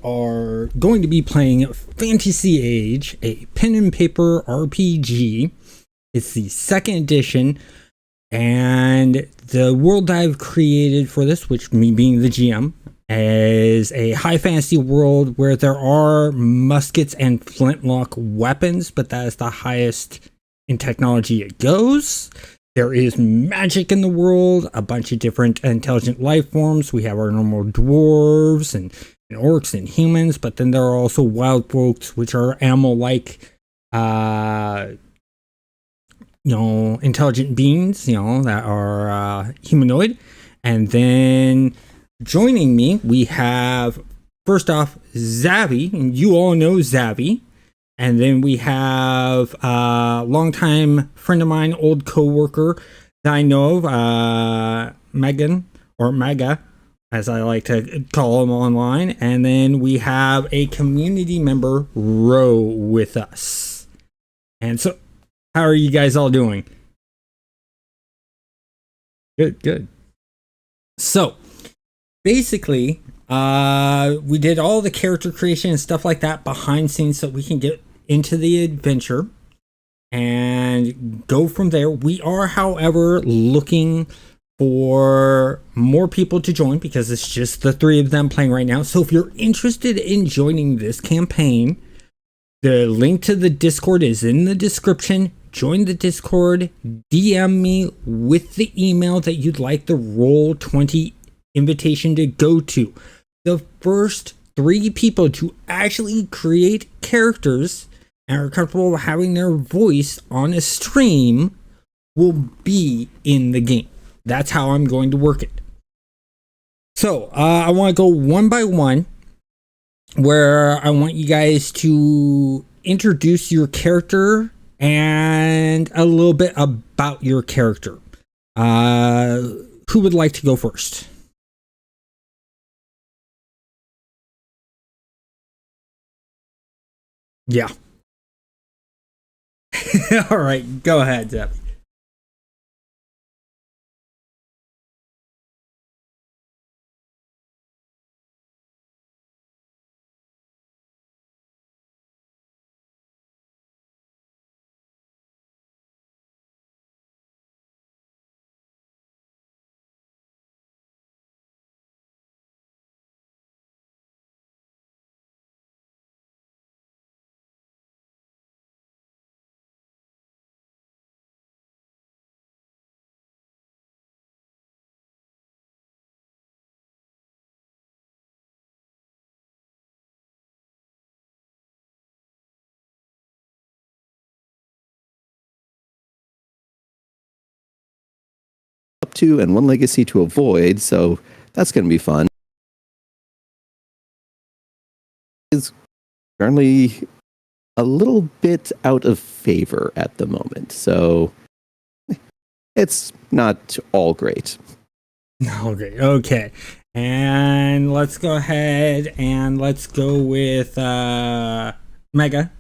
are going to be playing Fantasy Age, a pen and paper RPG. It's the second edition, and the world I've created for this, which me being the GM, is a high fantasy world where there are muskets and flintlock weapons, but that is the highest in technology it goes. There is magic in the world, a bunch of different intelligent life forms. We have our normal dwarves and orcs and humans, but then there are also wild folks, which are animal-like, intelligent beings, that are humanoid. And then joining me, we have, first off, Zavi, and you all know Zavi. And then we have a longtime friend of mine, old co-worker that I know of, Megan, or Mega, as I like to call him online. And then we have a community member, Ro, with us. And so, how are you guys all doing? Good. So, basically, we did all the character creation and stuff like that behind scenes so we can get into the adventure and go from there. We are, however, looking for more people to join because it's just the three of them playing right now. So if you're interested in joining this campaign, the link to the Discord is in the description. Join the Discord, DM me with the email that you'd like the Roll20 invitation to go to. The first 3 people to actually create characters and are comfortable having their voice on a stream will be in the game. That's how I'm going to work it. So I want to go one by one, where I want you guys to introduce your character and a little bit about your character. Who would like to go first? Yeah. All right, go ahead, Zeb. Up to and one legacy to avoid, so that's going to be fun. Is currently a little bit out of favor at the moment, so it's not all great. Okay. And let's go ahead and let's go with Mega.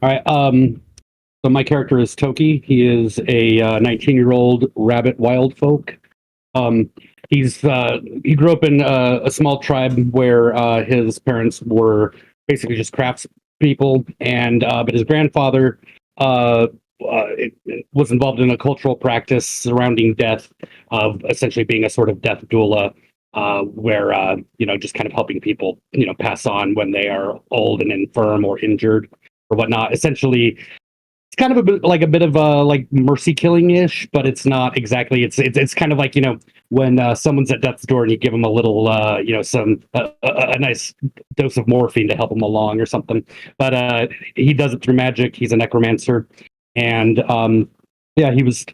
All right. So my character is Toki. He is a 19-year-old rabbit wild folk. He grew up in a small tribe where his parents were basically just crafts people, and but his grandfather was involved in a cultural practice surrounding death, of essentially being a sort of death doula, where just kind of helping people pass on when they are old and infirm or injured or whatnot. Essentially, it's kind of a bit of a like mercy killing ish, but it's not exactly. It's kind of like when someone's at death's door and you give them a little a nice dose of morphine to help them along or something. But he does it through magic. He's a necromancer, and he was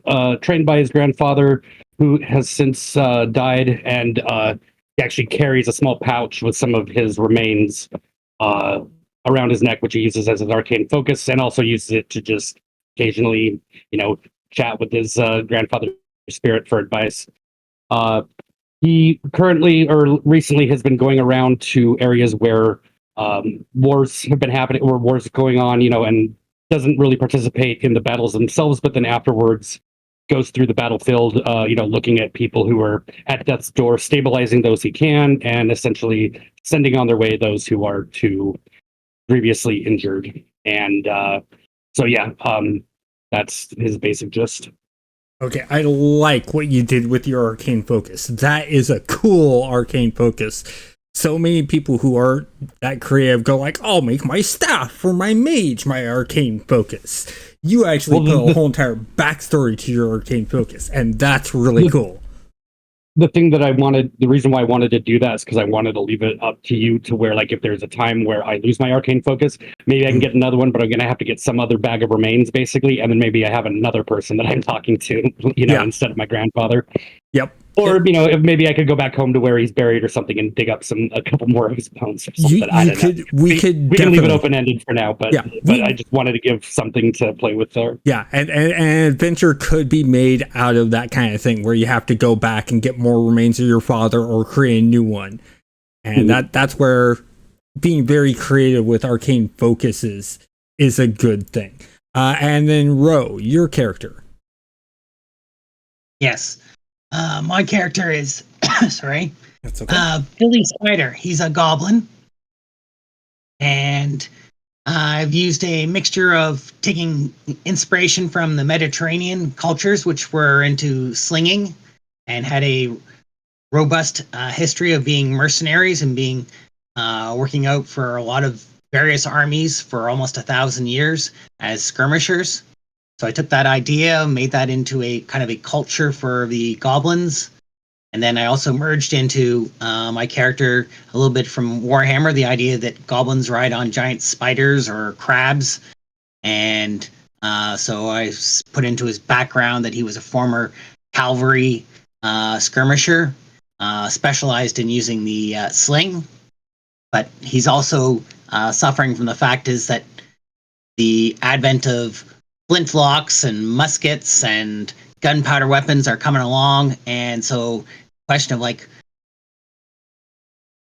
trained by his grandfather, who has since died, and he actually carries a small pouch with some of his remains around his neck, which he uses as his arcane focus, and also uses it to just occasionally, chat with his grandfather's spirit for advice. He currently or recently has been going around to areas where wars have been happening, or wars going on, and doesn't really participate in the battles themselves, but then afterwards goes through the battlefield, looking at people who are at death's door, stabilizing those he can, and essentially sending on their way those who are too grievously injured. And that's his basic gist. Okay, I like what you did with your arcane focus. That is a cool arcane focus. So many people who are that creative go like, I'll make my staff for my mage my arcane focus. You actually put a whole entire backstory to your arcane focus, and that's really cool. The reason why I wanted to do that is because I wanted to leave it up to you to where, like, if there's a time where I lose my arcane focus, maybe I can get another one, but I'm going to have to get some other bag of remains, basically, and then maybe I have another person that I'm talking to, instead of my grandfather. Yep. Or, if maybe I could go back home to where he's buried or something and dig up a couple more of his bones or something. We can leave it open-ended for now, but I just wanted to give something to play with there. Yeah, and an adventure could be made out of that kind of thing where you have to go back and get more remains of your father or create a new one. And that's where being very creative with arcane focuses is a good thing. And then Ro, your character. Yes. My character is, sorry, That's okay. Billy Spider. He's a goblin. And I've used a mixture of taking inspiration from the Mediterranean cultures, which were into slinging and had a robust history of being mercenaries and being working out for a lot of various armies for almost 1,000 years as skirmishers. So I took that idea, made that into a kind of a culture for the goblins. And then I also merged into my character a little bit from Warhammer, the idea that goblins ride on giant spiders or crabs. And so I put into his background that he was a former cavalry skirmisher, specialized in using the sling. But he's also suffering from the fact is that the advent of flintlocks and muskets and gunpowder weapons are coming along, and so question of like,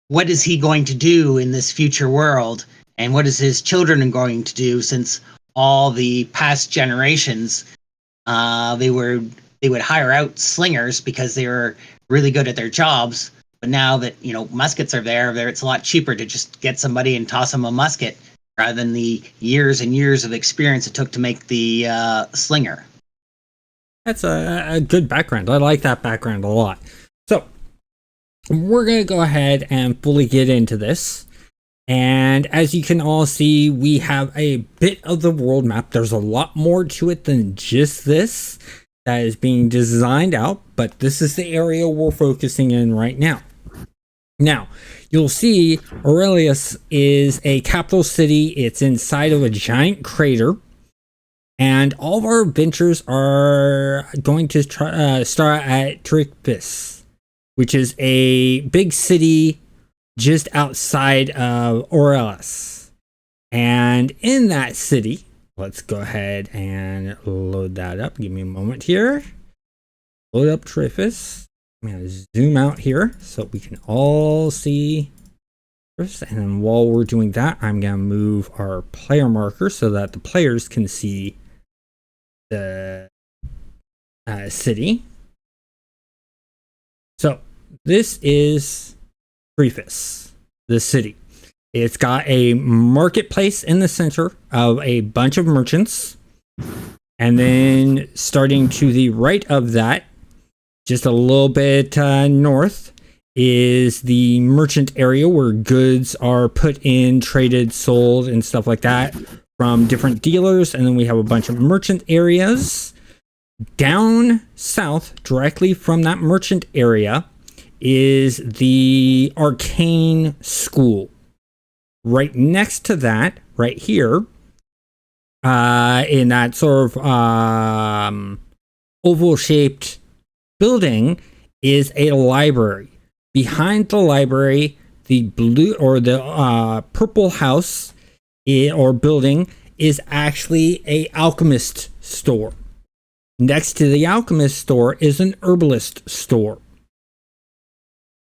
what is he going to do in this future world, and what is his children going to do, since all the past generations they would hire out slingers because they were really good at their jobs, but now that muskets are there, it's a lot cheaper to just get somebody and toss them a musket rather than the years and years of experience it took to make the slinger. That's a good background. I like that background a lot. So, we're going to go ahead and fully get into this. And as you can all see, we have a bit of the world map. There's a lot more to it than just this that is being designed out, but this is the area we're focusing in right now. Now, you'll see Aurelius is a capital city. It's inside of a giant crater. And all of our adventures are going to start at Trypis, which is a big city just outside of Aurelius. And in that city, let's go ahead and load that up. Give me a moment here. Load up Trypis. I'm going to zoom out here so we can all see this. And then while we're doing that, I'm going to move our player marker so that the players can see the city. So this is Trypis, the city. It's got a marketplace in the center of a bunch of merchants. And then starting to the right of that, just a little bit north, is the merchant area where goods are put in, traded, sold, and stuff like that from different dealers. And then we have a bunch of merchant areas. Down south, directly from that merchant area, is the arcane school. Right next to that, right here, in that sort of oval-shaped building, is a library. Behind the library, the blue or the purple house or building is actually a alchemist store. Next to the alchemist store is an herbalist store.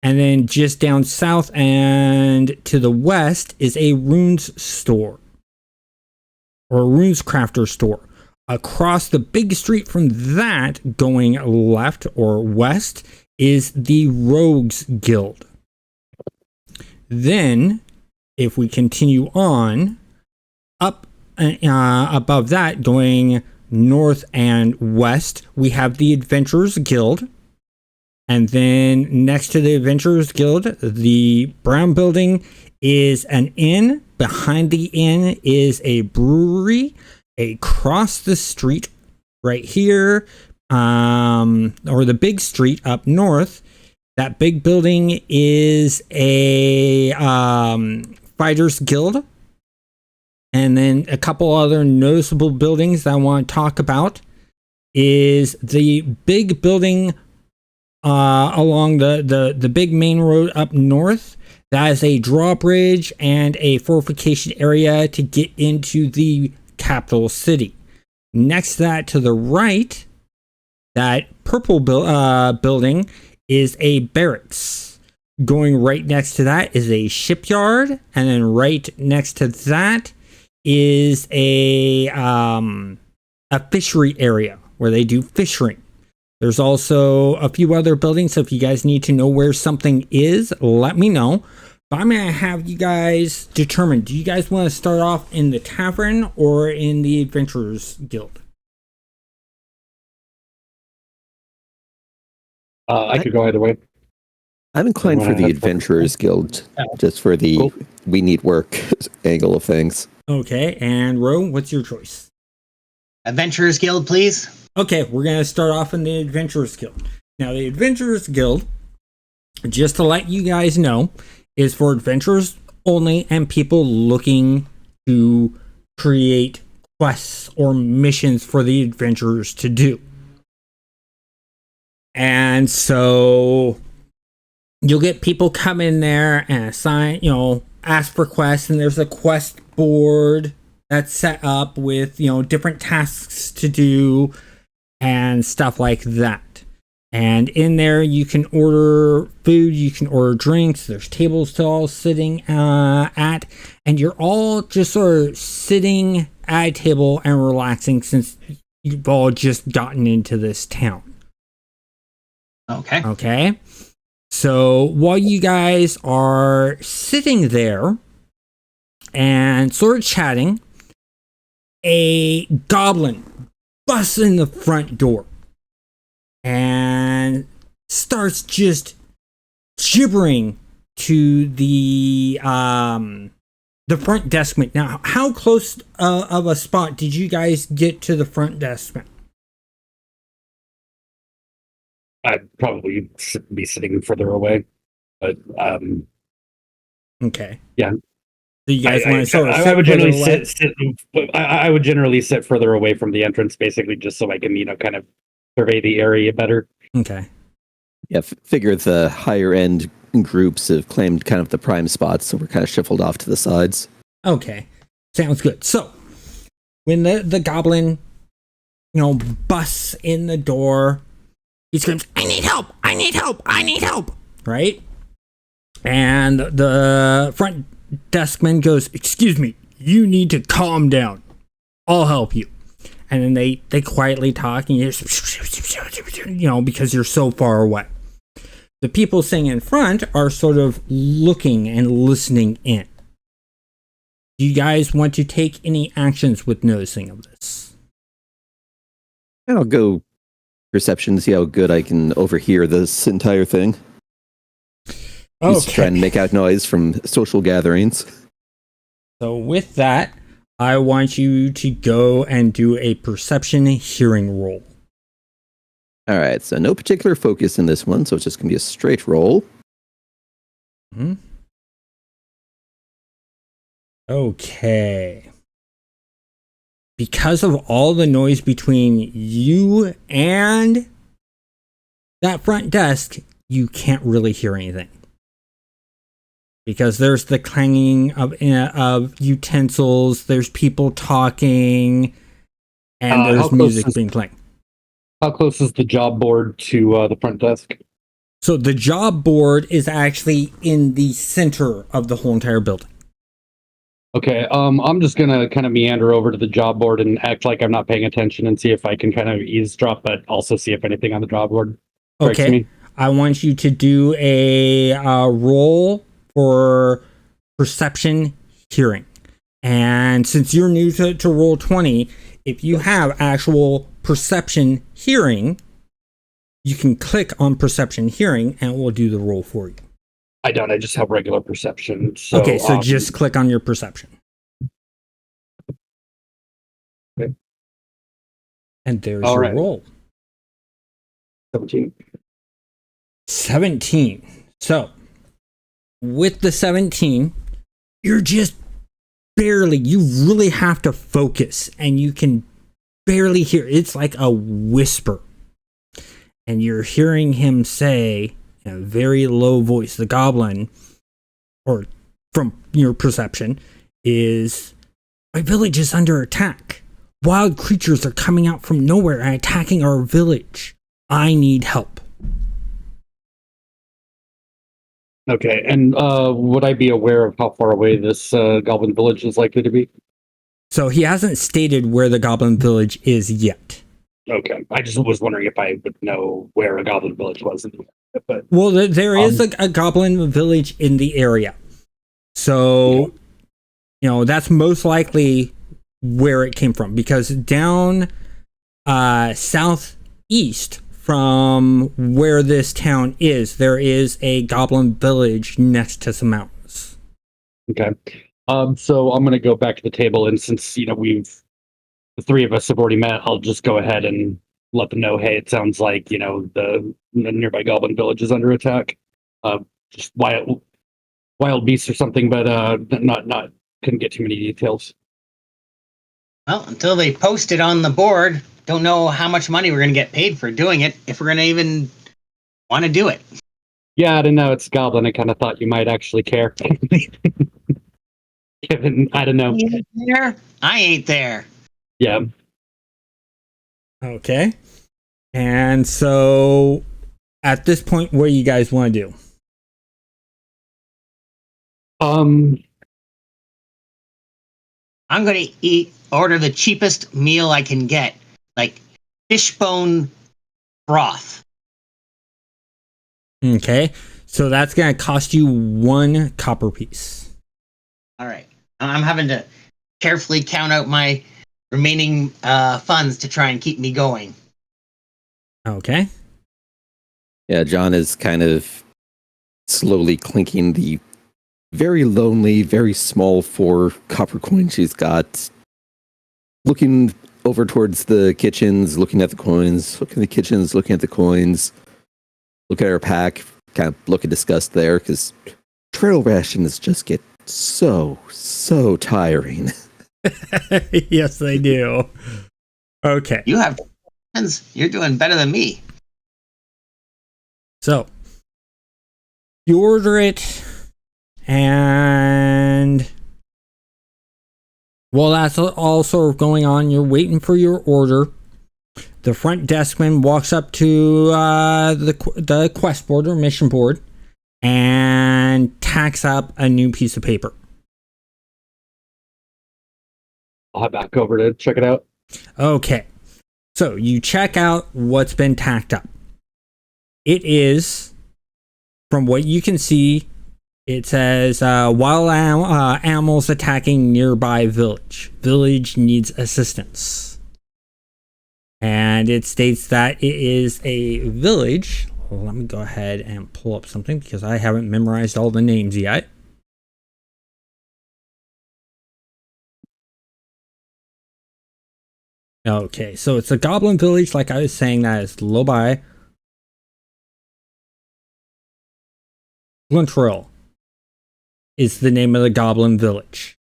And then just down south and to the west is a runes store or a runes crafter store. Across the big street from that, going left or west, is the Rogues Guild. Then, if we continue on, up above that, going north and west, we have the Adventurers Guild. And then next to the Adventurers Guild, the brown building is an inn. Behind the inn is a brewery. Across the street right here, or the big street up north, that big building is a Fighters Guild. And then a couple other noticeable buildings that I want to talk about is the big building along the big main road up north. That is a drawbridge and a fortification area to get into the capital city. Next to that, to the right, that purple building is a barracks. Going right next to that is a shipyard, and then right next to that is a fishery area where they do fishing. There's also a few other buildings, so if you guys need to know where something is, let me know. But I'm going to have you guys determine, do you guys want to start off in the tavern or in the Adventurers Guild? I could go either way. I'm inclined for the Adventurers Guild, just for the we need work angle of things. Okay, and Ro, what's your choice? Adventurers Guild, please. Okay, we're going to start off in the Adventurers Guild. Now, the Adventurers Guild, just to let you guys know, is for adventurers only and people looking to create quests or missions for the adventurers to do. And so you'll get people come in there and assign, ask for quests, and there's a quest board that's set up with, different tasks to do and stuff like that. And in there, you can order food, you can order drinks, there's tables to all sitting at, and you're all just sort of sitting at a table and relaxing since you've all just gotten into this town. Okay. So while you guys are sitting there and sort of chatting, a goblin busts in the front door and starts just gibbering to the front deskman. Now, how close of a spot did you guys get to the front deskman? I'd probably be sitting further away, but okay, yeah. So you guys want to sort of I would generally sit. I would generally sit further away from the entrance, basically, just so I can, kind of survey the area better. Okay. Yeah, figure the higher end groups have claimed kind of the prime spots, so we're kind of shuffled off to the sides. Okay, sounds good. So when the goblin, busts in the door, he screams, "I need help! I need help! I need help!" Right? And the front deskman goes, "Excuse me, you need to calm down. I'll help you." And then they quietly talk, and because you're so far away. The people sitting in front are sort of looking and listening in. Do you guys want to take any actions with noticing of this? I'll go perception to see how good I can overhear this entire thing. Just try and make out noise from social gatherings. So with that, I want you to go and do a perception hearing roll. All right, so no particular focus in this one, so it's just going to be a straight roll. Mm-hmm. Okay. Because of all the noise between you and that front desk, you can't really hear anything. Because there's the clanging of utensils, there's people talking, and there's music being played. How close is the job board to the front desk? So the job board is actually in the center of the whole entire building. Okay, I'm just gonna kind of meander over to the job board and act like I'm not paying attention and see if I can kind of eavesdrop, but also see if anything on the job board strikes Okay. me. I want you to do a roll for perception hearing. And since you're new to roll 20, if you have actual perception hearing, you can click on perception hearing and it will do the roll for you. I don't. I just have regular perception. So, Okay, so just click on your perception. Okay. And there's All your right. roll. 17. 17. So, with the 17, you're just barely, you really have to focus and you can barely hear. It's like a whisper. And you're hearing him say in a very low voice, the goblin, or from your perception, is, "My village is under attack. Wild creatures are coming out from nowhere and attacking our village. I need help." Okay, and would I be aware of how far away this goblin village is likely to be? So he hasn't stated where the goblin village is yet. Okay, I just was wondering if I would know where a goblin village was in the area, but Well, there is a goblin village in the area. So, that's most likely where it came from, because down southeast from where this town is, there is a goblin village next to some mountains. okay. So I'm gonna go back to the table, and since the three of us have already met, I'll just go ahead and let them know. Hey, it sounds like the nearby goblin village is under attack. Just wild beasts or something, but not couldn't get too many details. Well, until they post it on the board, don't know how much money we're going to get paid for doing it, if we're going to even want to do it. Yeah, I don't know. It's goblin. I kind of thought you might actually care. Given, I don't know. You ain't there? I ain't there. Yeah. Okay. And so at this point, what do you guys want to do? I'm going to order the cheapest meal I can get, like fishbone broth. Okay. So that's going to cost you 1 copper piece. All right. I'm having to carefully count out my remaining funds to try and keep me going. Okay. Yeah, John is kind of slowly clinking the very lonely, very small 4 copper coins she's got, looking over towards the kitchens, looking at the coins, looking at the kitchens, looking at the coins, look at her pack, kind of look at disgust there, because trail rations just get so tiring. Yes, they do. Okay. You have friends. You're doing better than me. So you order it, and while that's all sort of going on, you're waiting for your order. The front deskman walks up to the quest board or mission board and tacks up a new piece of paper. I'll head back over to check it out. Okay. So you check out what's been tacked up. It is, from what you can see, it says wild animals attacking nearby village. Village needs assistance. And it states that it is a village. Well, let me go ahead and pull up something because I haven't memorized all the names yet. Okay, so it's a goblin village, like I was saying, that is Lobai. Gluntrill is the name of the goblin village.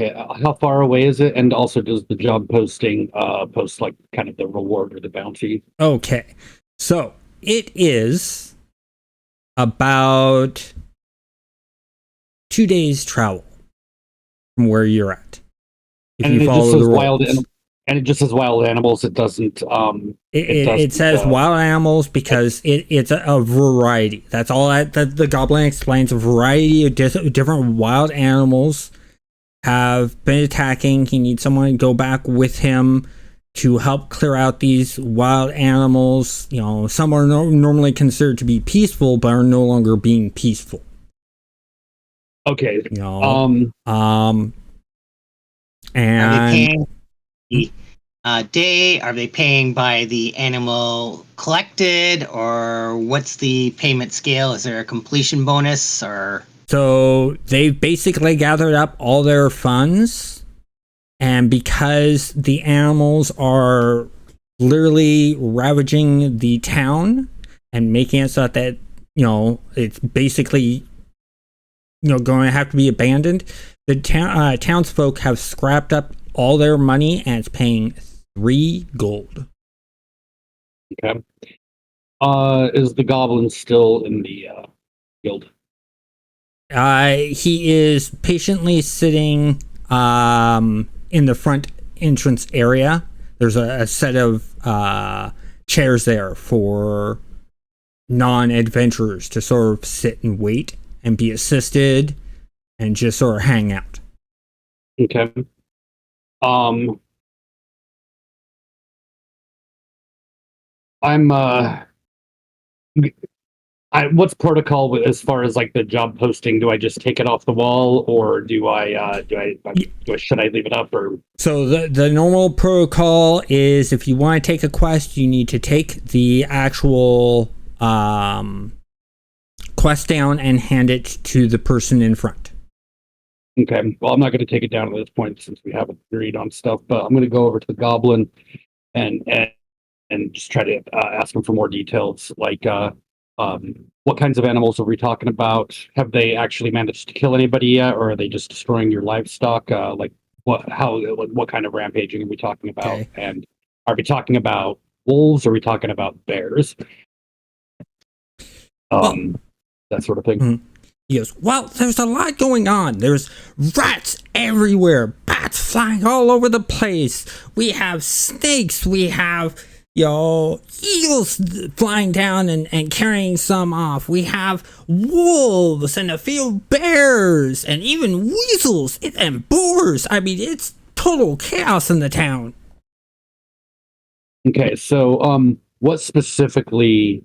Okay, how far away is it? And also, does the job posting post like kind of the reward or the bounty? Okay, so it is about 2 days travel from where you're at. If And you it just follow says the wild, roads. and it just says wild animals. It doesn't. It says wild animals because it's a variety. That's all that the goblin explains. A variety of different wild animals have been attacking. He needs someone to go back with him to help clear out these wild animals. You know, some are normally considered to be peaceful, but are no longer being peaceful. Okay. You know, Are they and paying the day? Are they paying by the animal collected, or what's the payment scale? Is there a completion bonus, or? so they've basically gathered up all their funds, and because the animals are literally ravaging the town and making it so that, you know, it's basically, you know, going to have to be abandoned, the townsfolk have scrapped up all their money and it's paying 3 gold. Okay. Is the goblin still in the guild? He is patiently sitting in the front entrance area. There's a set of chairs there for non-adventurers to sort of sit and wait and be assisted and just sort of hang out. Okay. What's protocol as far as like the job posting? Do I just take it off the wall, or should I leave it up? Or so the normal protocol is if you want to take a quest, you need to take the actual quest down and hand it to the person in front. okay, well, I'm not going to take it down at this point since we haven't agreed on stuff, but I'm going to go over to the goblin and just try to ask him for more details, like what kinds of animals are we talking about? Have they actually managed to kill anybody yet, or are they just destroying your livestock? Like what kind of rampaging are we talking about? Okay. And are we talking about wolves? Or are we talking about bears? That sort of thing. Mm-hmm. He goes, well, there's a lot going on. There's rats everywhere, bats flying all over the place. We have snakes. We have, you know, eagles flying down and carrying some off. We have wolves and a few bears and even weasels and boars. I mean, it's total chaos in the town. Okay, so what specifically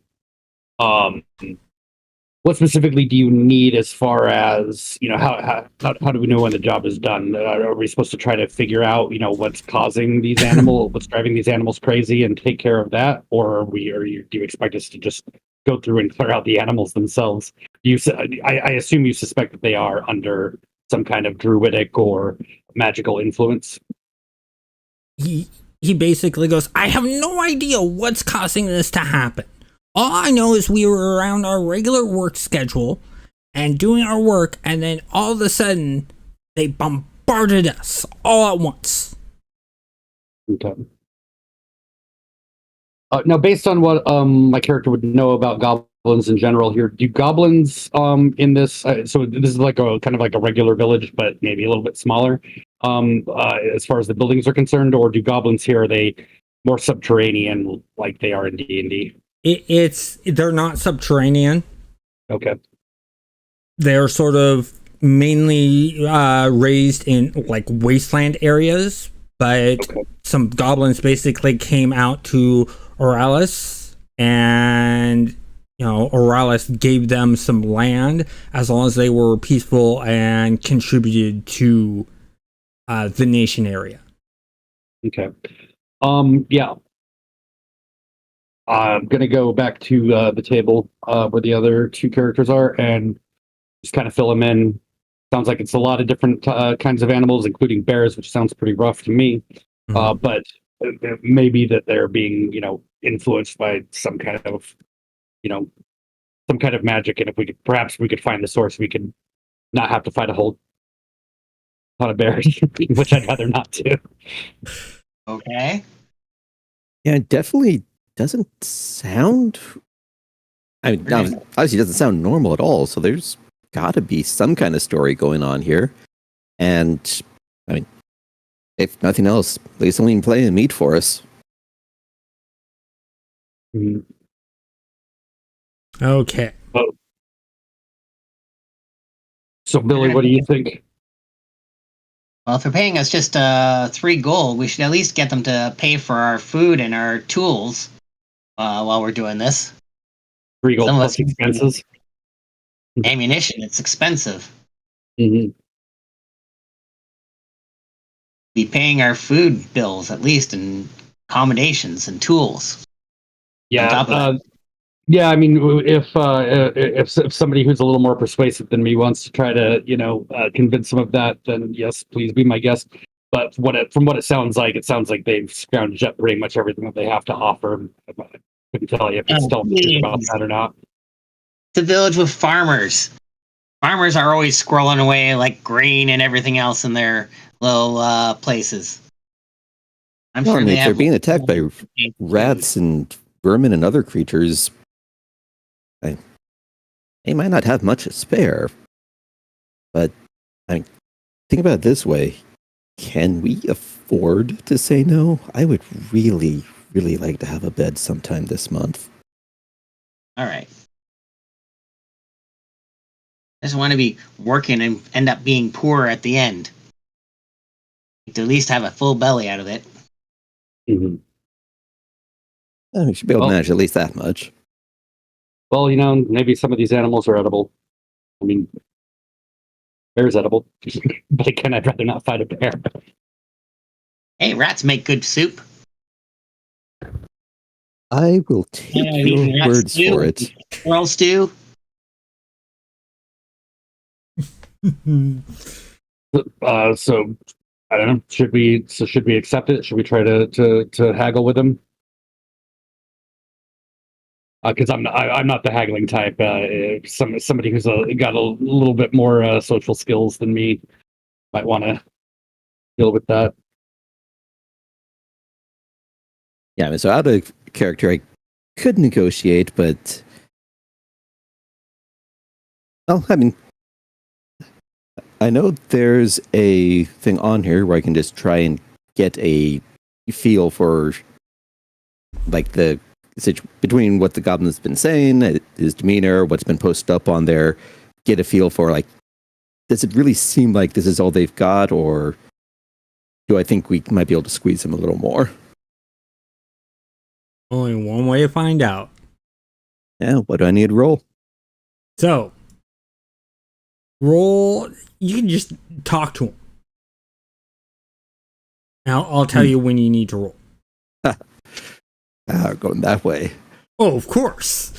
do you need as far as, you know, how do we know when the job is done? Are we supposed to try to figure out, you know, what's causing these what's driving these animals crazy and take care of that? Or do you expect us to just go through and clear out the animals themselves? I assume you suspect that they are under some kind of druidic or magical influence. He basically goes, I have no idea what's causing this to happen. All I know is we were around our regular work schedule and doing our work, and then all of a sudden they bombarded us all at once. Okay. Now, based on what my character would know about goblins in general here, do goblins in this, so this is like a kind of like a regular village, but maybe a little bit smaller as far as the buildings are concerned, or do goblins here, are they more subterranean like they are in D&D? They're not subterranean. Okay. They're sort of mainly raised in like wasteland areas, but some goblins basically came out to Oralis, and you know, Oralis gave them some land as long as they were peaceful and contributed to the nation area. Okay. Yeah. I'm gonna go back to the table where the other two characters are and just kind of fill them in. Sounds like it's a lot of different kinds of animals, including bears, which sounds pretty rough to me. Mm-hmm. But maybe that they're being, you know, influenced by some kind of, you know, some kind of magic. And if we could find the source, we could not have to fight a whole ton of bears, which I'd rather not do. Okay. Yeah, it definitely doesn't sound. I mean, obviously, it doesn't sound normal at all. So there's got to be some kind of story going on here. And I mean, if nothing else, at least only playing meat for us. Mhm. Okay. So, Billy, what do you think? Well, if they're paying us just 3 gold, we should at least get them to pay for our food and our tools while we're doing this. 3 gold Some of plus us expenses. ammunition, it's expensive. Mm-hmm. Be paying our food bills at least, and accommodations and tools. On Yeah, top of that. yeah. I mean, if somebody who's a little more persuasive than me wants to try to, convince some of that, then yes, please be my guest. But from what it sounds like they've scrounged up pretty much everything that they have to offer. I couldn't tell you if it's still true about that or not. It's a village with farmers. Farmers are always squirreling away like grain and everything else in their little places. I'm Well, I sure mean, they if they're have being attacked by rats and vermin and other creatures, they might not have much to spare. But I mean, think about it this way. Can we afford to say no? I would really, really like to have a bed sometime this month. All right. I just want to be working and end up being poor at the end. To at least have a full belly out of it. Mm-hmm. We should be able to manage at least that much. Well, maybe some of these animals are edible. I mean, bear's edible, but again, I'd rather not fight a bear. Hey, rats make good soup. I will take your words for it. Squirrel stew. So I don't know. Should we accept it? Should we try to haggle with them? Because I'm not the haggling type. Somebody who's got a little bit more social skills than me might want to deal with that. Yeah, I mean, so out of character, I could negotiate, but well, I mean, I know there's a thing on here where I can just try and get a feel for like the between what the goblin's been saying, his demeanor, what's been posted up on there, get a feel for like, does it really seem like this is all they've got, or do I think we might be able to squeeze him a little more? Only one way to find out. Yeah, what do I need to roll? So, roll. You can just talk to him. Now, I'll tell you when you need to roll. Going that way. Oh, of course.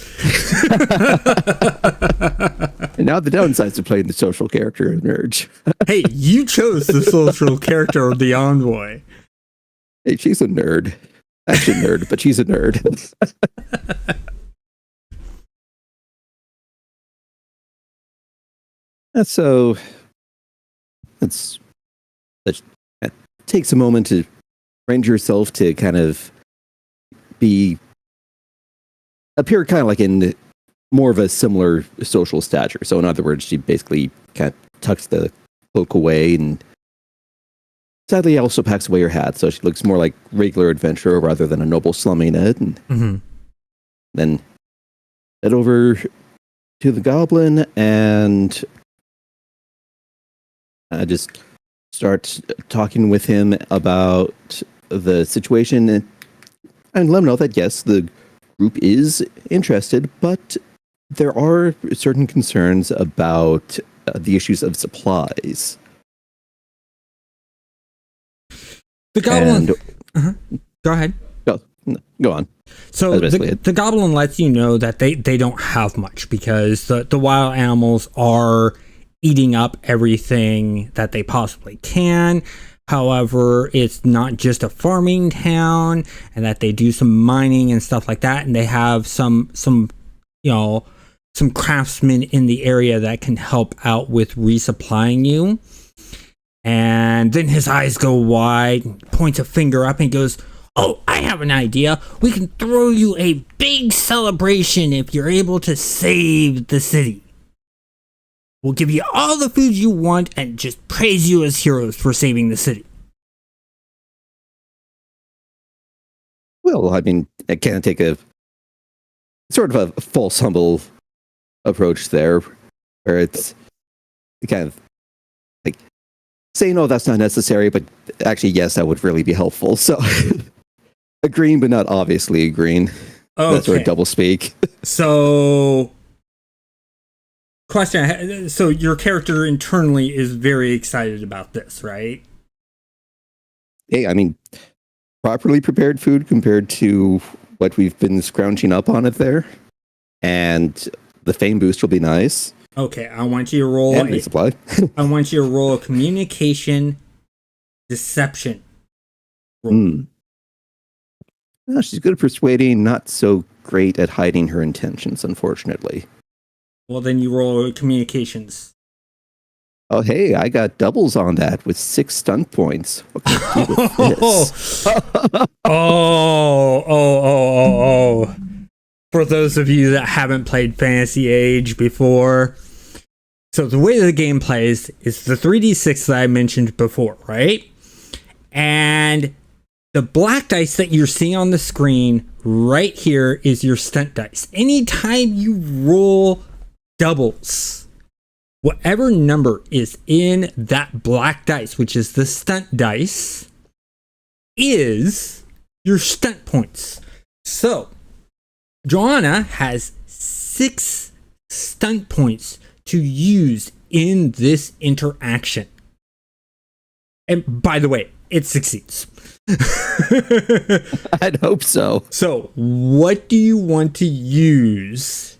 And now the downsides of playing the social character emerge. Hey, you chose the social character of the envoy. Hey, she's a nerd. Actually, nerd, but she's a nerd. And so, it takes a moment to range yourself to kind of appear kind of like in more of a similar social stature. So in other words, she basically kind of tucks the cloak away and sadly also packs away her hat. So she looks more like regular adventurer rather than a noble slumming it. And then head over to the goblin and just start talking with him about the situation and let him know that yes, the group is interested, but there are certain concerns about the issues of supplies. The goblin. Go ahead. Go on. So the goblin lets you know that they don't have much because the wild animals are eating up everything that they possibly can. However, it's not just a farming town, and that they do some mining and stuff like that, and they have some craftsmen in the area that can help out with resupplying you. And then his eyes go wide, points a finger up, and goes, "Oh, I have an idea. We can throw you a big celebration if you're able to save the city. We'll give you all the food you want and just praise you as heroes for saving the city." Well, I mean, I can't take a sort of a false humble approach there, where it's kind of like saying, "Oh, that's not necessary," but actually, yes, that would really be helpful. So, agreeing, but not obviously agreeing. That's sort of double speak. So, question. So, your character internally is very excited about this, right? Hey, I mean, properly prepared food compared to what we've been scrounging up on it there, and the fame boost will be nice. Okay, I want you to roll. And resupply. I want you to roll a communication deception. Well, she's good at persuading, not so great at hiding her intentions, unfortunately. Well, then you roll communications. Oh, hey, I got doubles on that with 6 stunt points. What can I do with this? Oh. For those of you that haven't played Fantasy Age before, so the way the game plays is the 3d6 that I mentioned before, right? And the black dice that you're seeing on the screen right here is your stunt dice. Anytime you roll doubles, whatever number is in that black dice, which is the stunt dice, is your stunt points. So, Joanna has 6 stunt points to use in this interaction. And by the way, it succeeds. I'd hope so. So, what do you want to use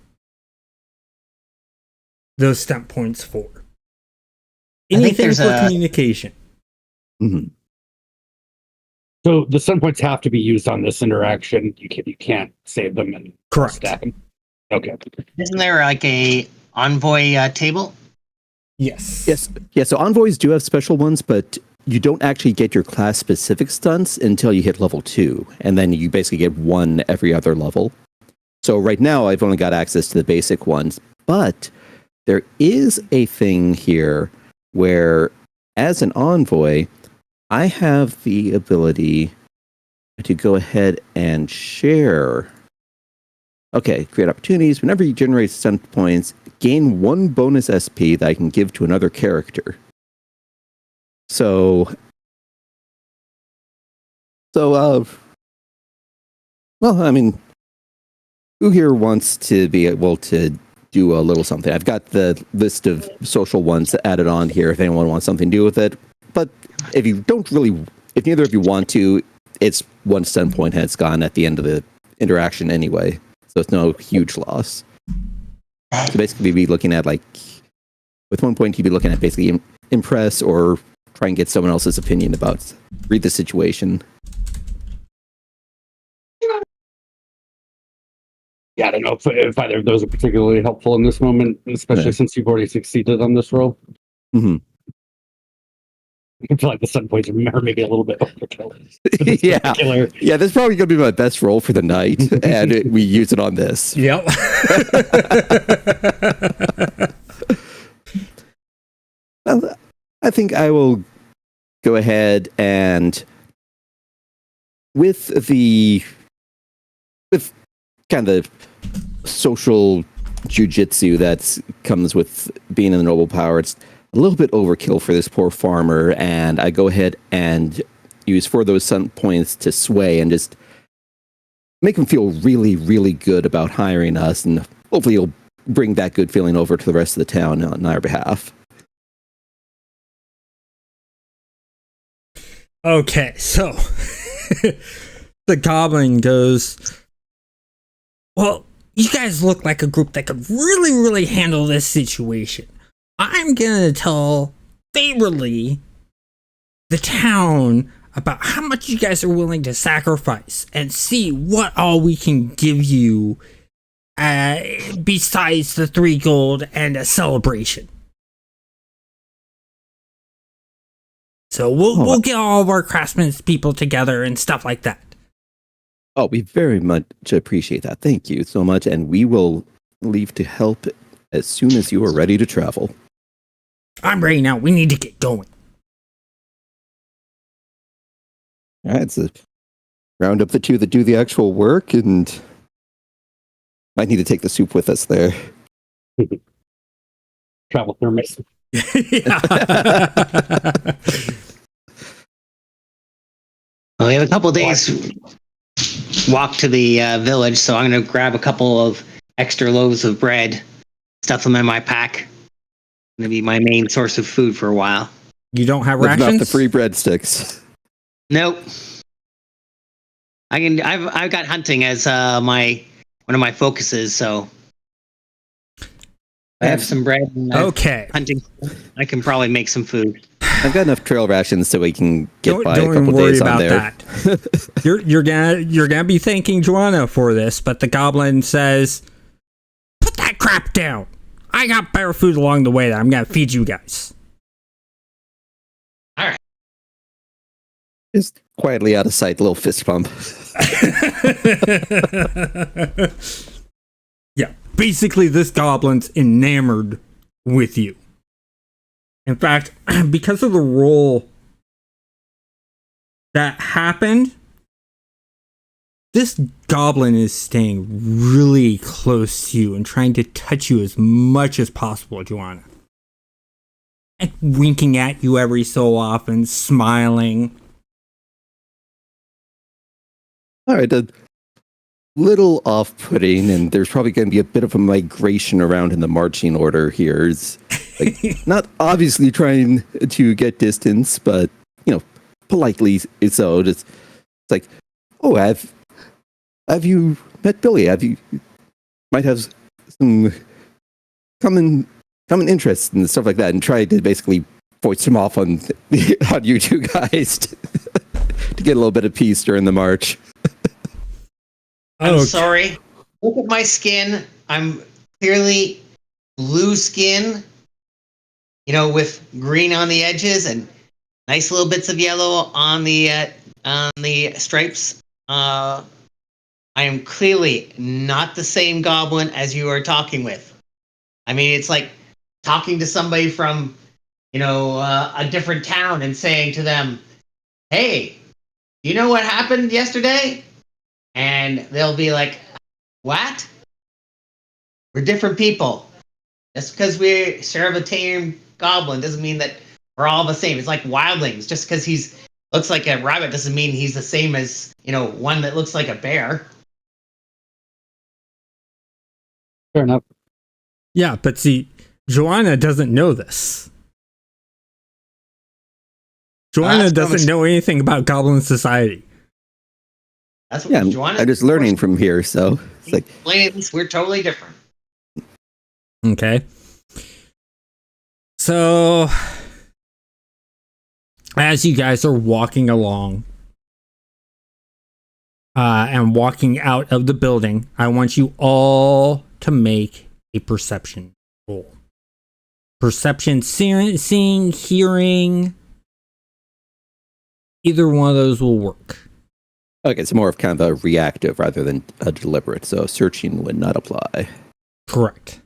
those stunt points for? Anything for communication. Mm-hmm. So the stunt points have to be used on this interaction. You can't save them and stack them. Okay. Isn't there like a envoy table? Yes. Yeah, so envoys do have special ones, but you don't actually get your class-specific stunts until you hit level 2, and then you basically get one every other level. So right now, I've only got access to the basic ones, but there is a thing here where, as an envoy, I have the ability to go ahead and share. Okay, create opportunities. Whenever you generate stunt points, gain 1 bonus SP that I can give to another character. So, well, I mean, who here wants to be able to do a little something? I've got the list of social ones added on here if anyone wants something to do with it. But if you don't really, if neither of you want to, it's 1 stunt point has gone at the end of the interaction anyway. So it's no huge loss. So basically, we'd be looking at with 1 point, you'd be looking at basically impress or try and get someone else's opinion about, read the situation. Yeah, I don't know if either of those are particularly helpful in this moment, especially since you've already succeeded on this roll. Mm-hmm. I feel like the stunt points are maybe a little bit overkill. Yeah, this is probably going to be my best roll for the night, and we use it on this. Yep. Well, I think I will go ahead and with kind of social jujitsu that comes with being in the noble power, it's a little bit overkill for this poor farmer, and I go ahead and use 4 of those stunt points to sway and just make him feel really, really good about hiring us, and hopefully he'll bring that good feeling over to the rest of the town on our behalf. Okay, so the goblin goes, well, you guys look like a group that could really, really handle this situation. I'm gonna tell favorably the town about how much you guys are willing to sacrifice and see what all we can give you besides the 3 gold and a celebration. So we'll get all of our craftsmen people together and stuff like that. Oh, we very much appreciate that. Thank you so much, and we will leave to help as soon as you are ready to travel. I'm ready now. We need to get going. All right, so round up the 2 that do the actual work, and Might need to take the soup with us there. Travel thermos. Yeah. Well, we have a couple days walk to the village, so I'm going to grab a couple of extra loaves of bread, stuff them in my pack. Going to be my main source of food for a while. You don't have Living off rations? the free breadsticks. Nope. I've got hunting as one of my focuses, so I have some bread. And Okay. hunting. I can probably make some food. I've got enough trail rations so we can get by a Don't couple worry days on about there. that. You're gonna be thanking Joanna for this, but the goblin says, "Put that crap down. I got better food along the way that I'm gonna feed you guys." Just quietly out of sight, little fist pump. Yeah, basically, this goblin's enamored with you. In fact, because of the roll that happened, this goblin is staying really close to you and trying to touch you as much as possible, Joanna. And winking at you every so often, smiling. All right, a little off-putting, and there's probably going to be a bit of a migration around in the marching order here. It's like, not obviously trying to get distance, but politely so. It's like, oh, have you met Billy? Might have some common interests and stuff like that, and try to basically voice him off on you two guys to get a little bit of peace during the march. I'm Okay. sorry. Look at my skin. I'm clearly blue skin, with green on the edges and nice little bits of yellow on the stripes. I am clearly not the same goblin as you are talking with. I mean, it's like talking to somebody from, a different town and saying to them, "Hey, you know what happened yesterday?" And they'll be like, "What? We're different people. Just because we share a tame goblin doesn't mean that we're all the same. It's like wildlings. Just because he's looks like a rabbit doesn't mean he's the same as, one that looks like a bear." Fair enough. Yeah, but see, Joanna doesn't know this. Joanna that's doesn't know anything about goblin society. That's what Yeah, Joanna. I'm just learning from here, so it's like, We're totally different. Okay. So, as you guys are walking along and walking out of the building, I want you all to make a perception roll. Perception, seeing, hearing. Either one of those will work. okay, it's more of kind of a reactive rather than a deliberate, so searching would not apply. Correct.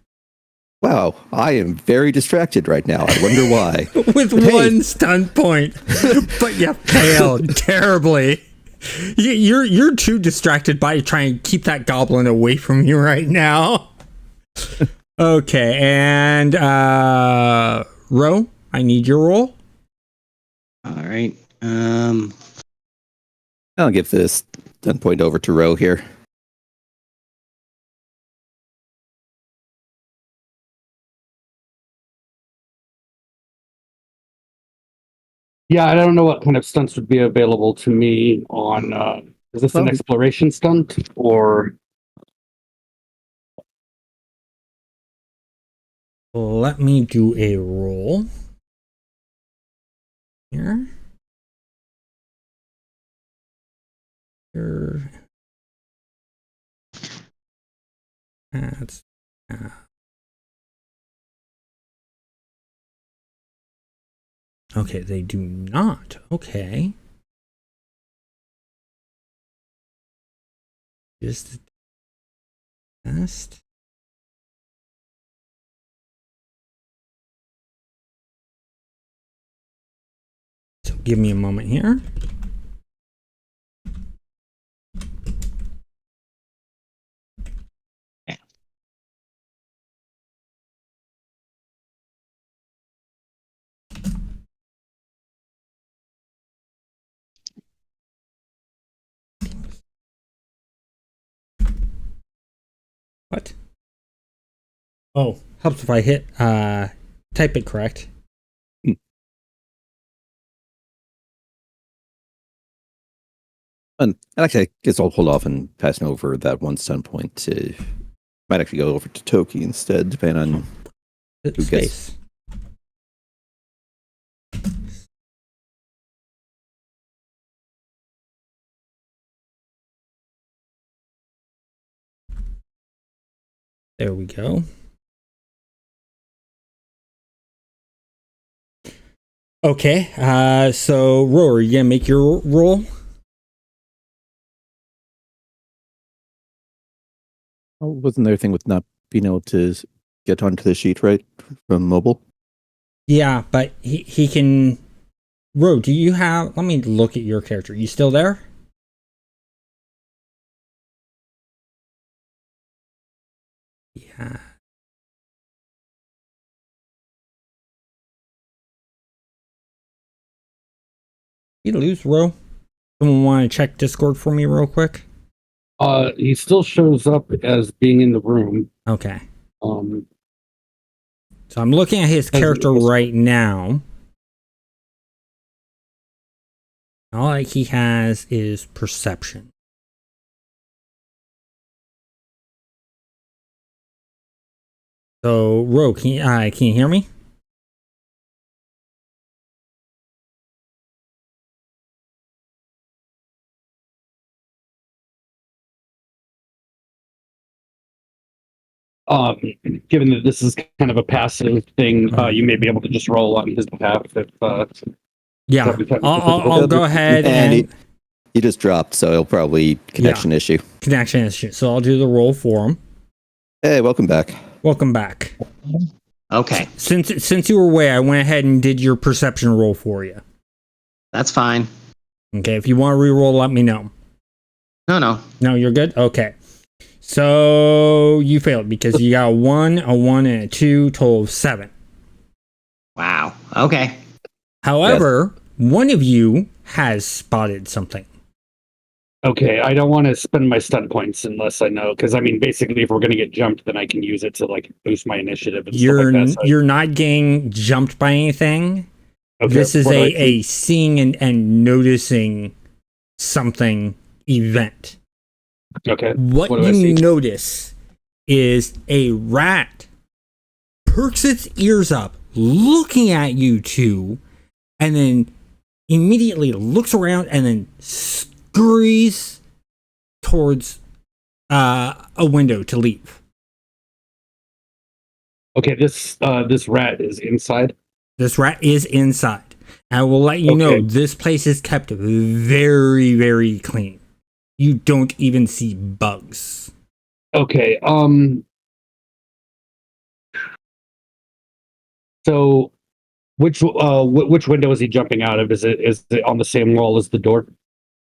Wow, I am very distracted right now. I wonder why. With But hey. one stun point, but you failed terribly. You're too distracted by trying to keep that goblin away from you right now. Okay, and Ro, I need your roll. All right. I'll give this 10 point over to Ro here. Yeah, I don't know what kind of stunts would be available to me on. Is this an exploration stunt or? Let me do a roll here. Here. That's okay, they do not. Okay. Just test. So give me a moment here. What? Oh, helps if I hit type it correct. And actually, I guess I'll hold off and passing over that one stun point to. Might actually go over to Toki instead, depending on who gets. Space. There we go. Okay, so Roar, you gonna make your roll? Oh, wasn't there a thing with not being able to get onto the sheet, right? From mobile? Yeah, but he can. Ro, do you have? Let me look at your character. You still there? Yeah. You lose, Ro. Someone want to check Discord for me real quick? He still shows up as being in the room. Okay. Um, So I'm looking at his character right now. All he has is perception. So, Ro, can you hear me? given that this is kind of a passive thing, you may be able to just roll on his behalf if. Yeah, I'll go ahead and he just dropped, so he'll probably connection issue. Connection issue. So I'll do the roll for him. Hey, welcome back. Welcome back. Okay, Since you were away, I went ahead and did your perception roll for you. that's fine. Okay, if you want to re-roll, let me know. No. No, you're good? Okay. So you failed because you got a 1, and a 2, total of 7. Wow. Okay. However, one of you has spotted something. Okay, I don't want to spend my stun points unless I know, because I mean, basically, if we're going to get jumped, then I can use it to like boost my initiative and stuff like that. So You're not getting jumped by anything. okay, This is what do I a seeing and noticing something event. Okay. What do I you see? notice is a rat perks its ears up, looking at you two, and then immediately looks around and then scurries towards a window to leave. Okay, this rat is inside. This rat is inside. I will let you know this place is kept very, very clean. You don't even see bugs. Okay. So, which window is he jumping out of? Is it on the same wall as the door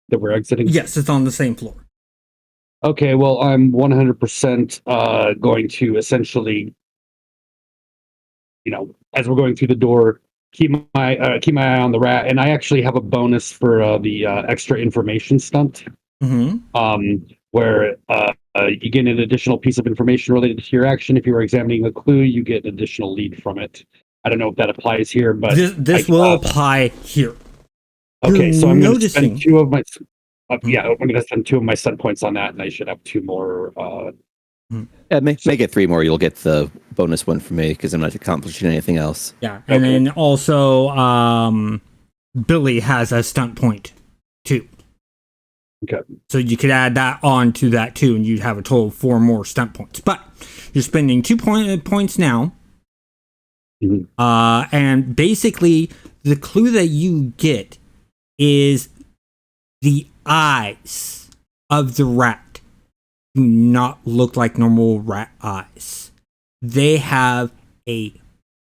that we're exiting? Yes, it's on the same floor. Okay. Well, I'm 100% going to essentially, as we're going through the door, keep my eye on the rat, and I actually have a bonus for the extra information stunt. Mm-hmm. Where you get an additional piece of information related to your action. If you are examining a clue, you get an additional lead from it. I don't know if that applies here, but this will apply here. Okay, so I'm going to noticing- spend 2 of my I'm going to spend 2 of my stun points on that, and I should have 2 more. Yeah, make it 3 more. You'll get the bonus one from me because I'm not accomplishing anything else. Yeah, and then also Billy has a stunt point too. Okay. So you could add that on to that too, and you'd have a total of 4 more stunt points. But you're spending 2 points now. Mhm. And basically, the clue that you get is the eyes of the rat do not look like normal rat eyes. They have a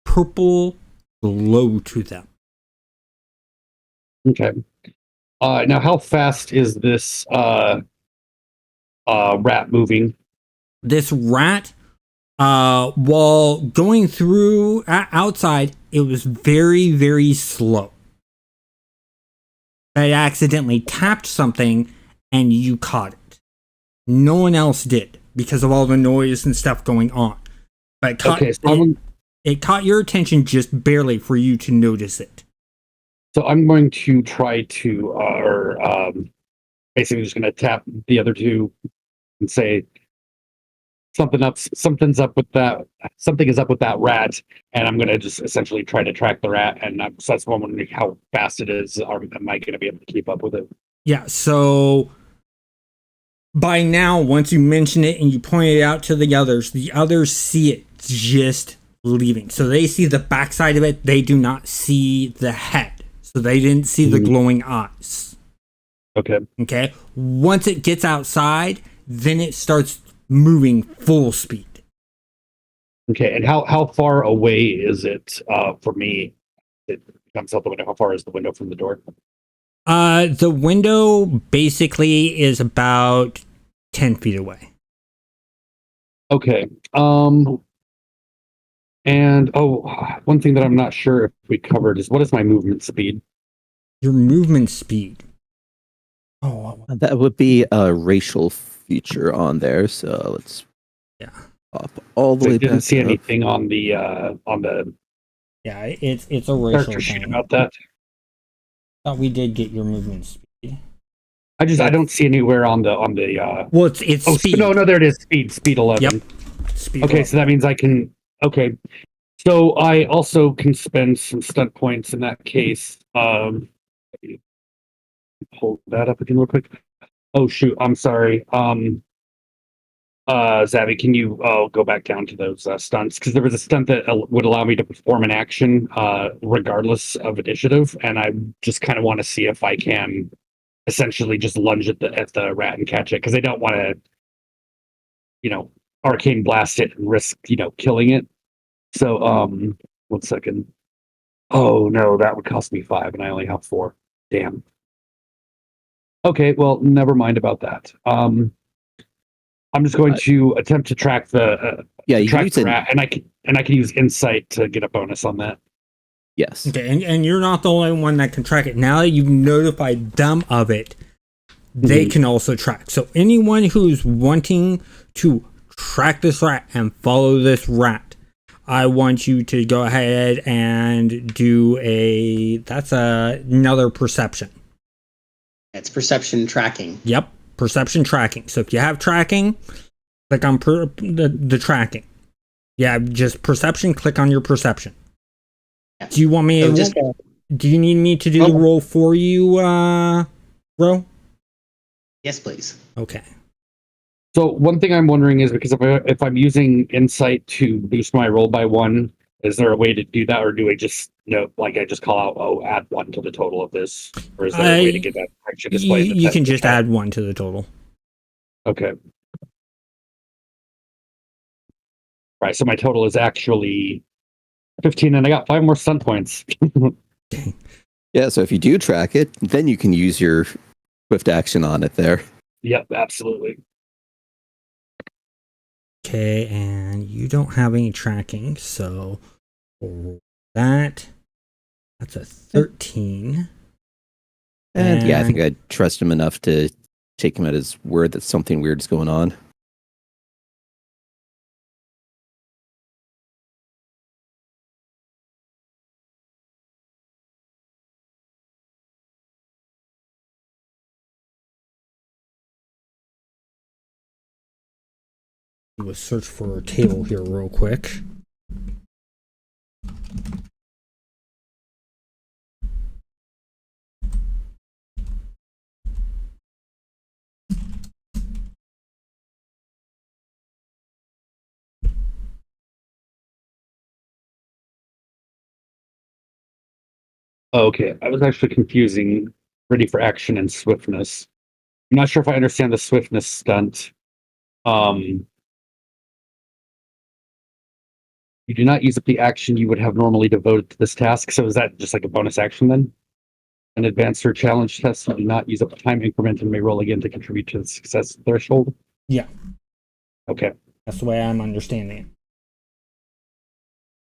purple glow to them. Okay. Now, how fast is this rat moving? This rat, while going through outside, it was very, very slow. It accidentally tapped something and you caught it. No one else did. because of all the noise and stuff going on. But it caught your attention just barely for you to notice it. So I'm going to try to, basically just going to tap the other two and say something's up with that. Something is up with that rat, and I'm going to just essentially try to track the rat. And so that's why I'm wondering how fast it is. Am I going to be able to keep up with it? Yeah. So by now, once you mention it and you point it out to the others see it just leaving. So they see the backside of it. They do not see the head. So they didn't see the glowing eyes. Okay. Once it gets outside, then it starts moving full speed. Okay. And how far away is it for me? It comes out the window. How far is the window from the door? The window basically is about 10 feet away. Okay. And one thing that I'm not sure if we covered is what is my movement speed? Your movement speed. Oh, that would be a racial feature on there. So let's pop all the way. I didn't see up. anything on the yeah, it's a racial character sheet thing. about that. Thought we did get your movement speed. I don't see anywhere on the well, it's speed. No, there it is. Speed 11. Yep. Speed okay, 11. so that means I can. Okay, so I also can spend some stunt points in that case. Hold that up again real quick. Oh shoot, I'm sorry. Zavi, can you go back down to those stunts? Because there was a stunt that would allow me to perform an action regardless of initiative, and I just kind of want to see if I can essentially just lunge at the rat and catch it, because I don't want to, arcane blast it and risk, killing it. So, 1 second. Oh no, that would cost me 5, and I only have 4. Damn. Okay, well, never mind about that. I'm just going to attempt to track the rat, and I can use insight to get a bonus on that. Yes. Okay, and you're not the only one that can track it. Now that you've notified them of it, they can also track. So anyone who's wanting to track this rat and follow this rat, I want you to go ahead and do another perception. It's perception tracking. Yep, perception tracking. So if you have tracking, click on the tracking. Yeah, just perception, click on your perception. Yeah. Do you want me do you need me to do the roll for you, Ro? Yes, please. Okay. So one thing I'm wondering is, because if I'm using insight to boost my roll by 1, is there a way to do that, or do I just I just call out add 1 to the total of this, or is there a way to get that actually displayed? You can just add 1 to the total. Okay. Right. So my total is actually 15, and I got 5 more stunt points. Yeah. So if you do track it, then you can use your swift action on it there. Yep. Absolutely. Okay, and you don't have any tracking, so for that's a 13. And yeah, I think I'd trust him enough to take him at his word that something weird is going on. Let's search for a table here real quick. Okay, I was actually confusing ready for action and swiftness. I'm not sure if I understand the swiftness stunt. You do not use up the action you would have normally devoted to this task. So is that just like a bonus action then? An advanced or challenge test, you do not use up the time increment and may roll again to contribute to the success threshold? Yeah. Okay. That's the way I'm understanding it.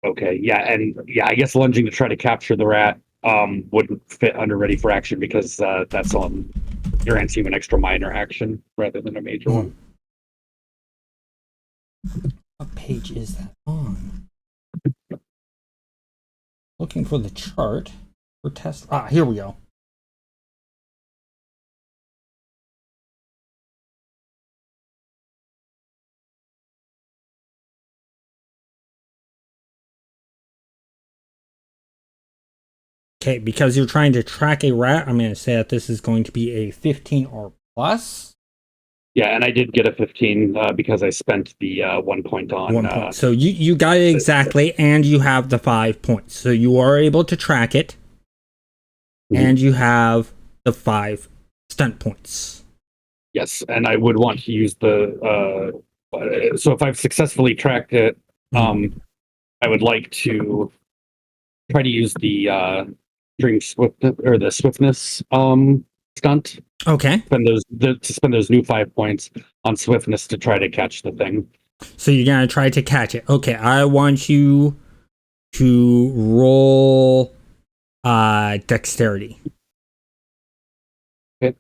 Okay, yeah, and yeah, I guess lunging to try to capture the rat wouldn't fit under ready for action, because that's on your an extra minor action rather than a major one. What page is that on? Looking for the chart for test. Ah, here we go. Okay, because you're trying to track a rat, I'm going to say that this is going to be a 15 or plus. Yeah, and I did get a 15 because I spent the 1 point on 1 point. So you got it exactly, and you have the 5 points. So you are able to track it, and you have the 5 stunt points. Yes, and I would want to use the. So if I've successfully tracked it, I would like to try to use the string swift or the swiftness stunt. Okay. Spend those new 5 points on swiftness to try to catch the thing. So you're gonna try to catch it. Okay, I want you to roll dexterity. Okay.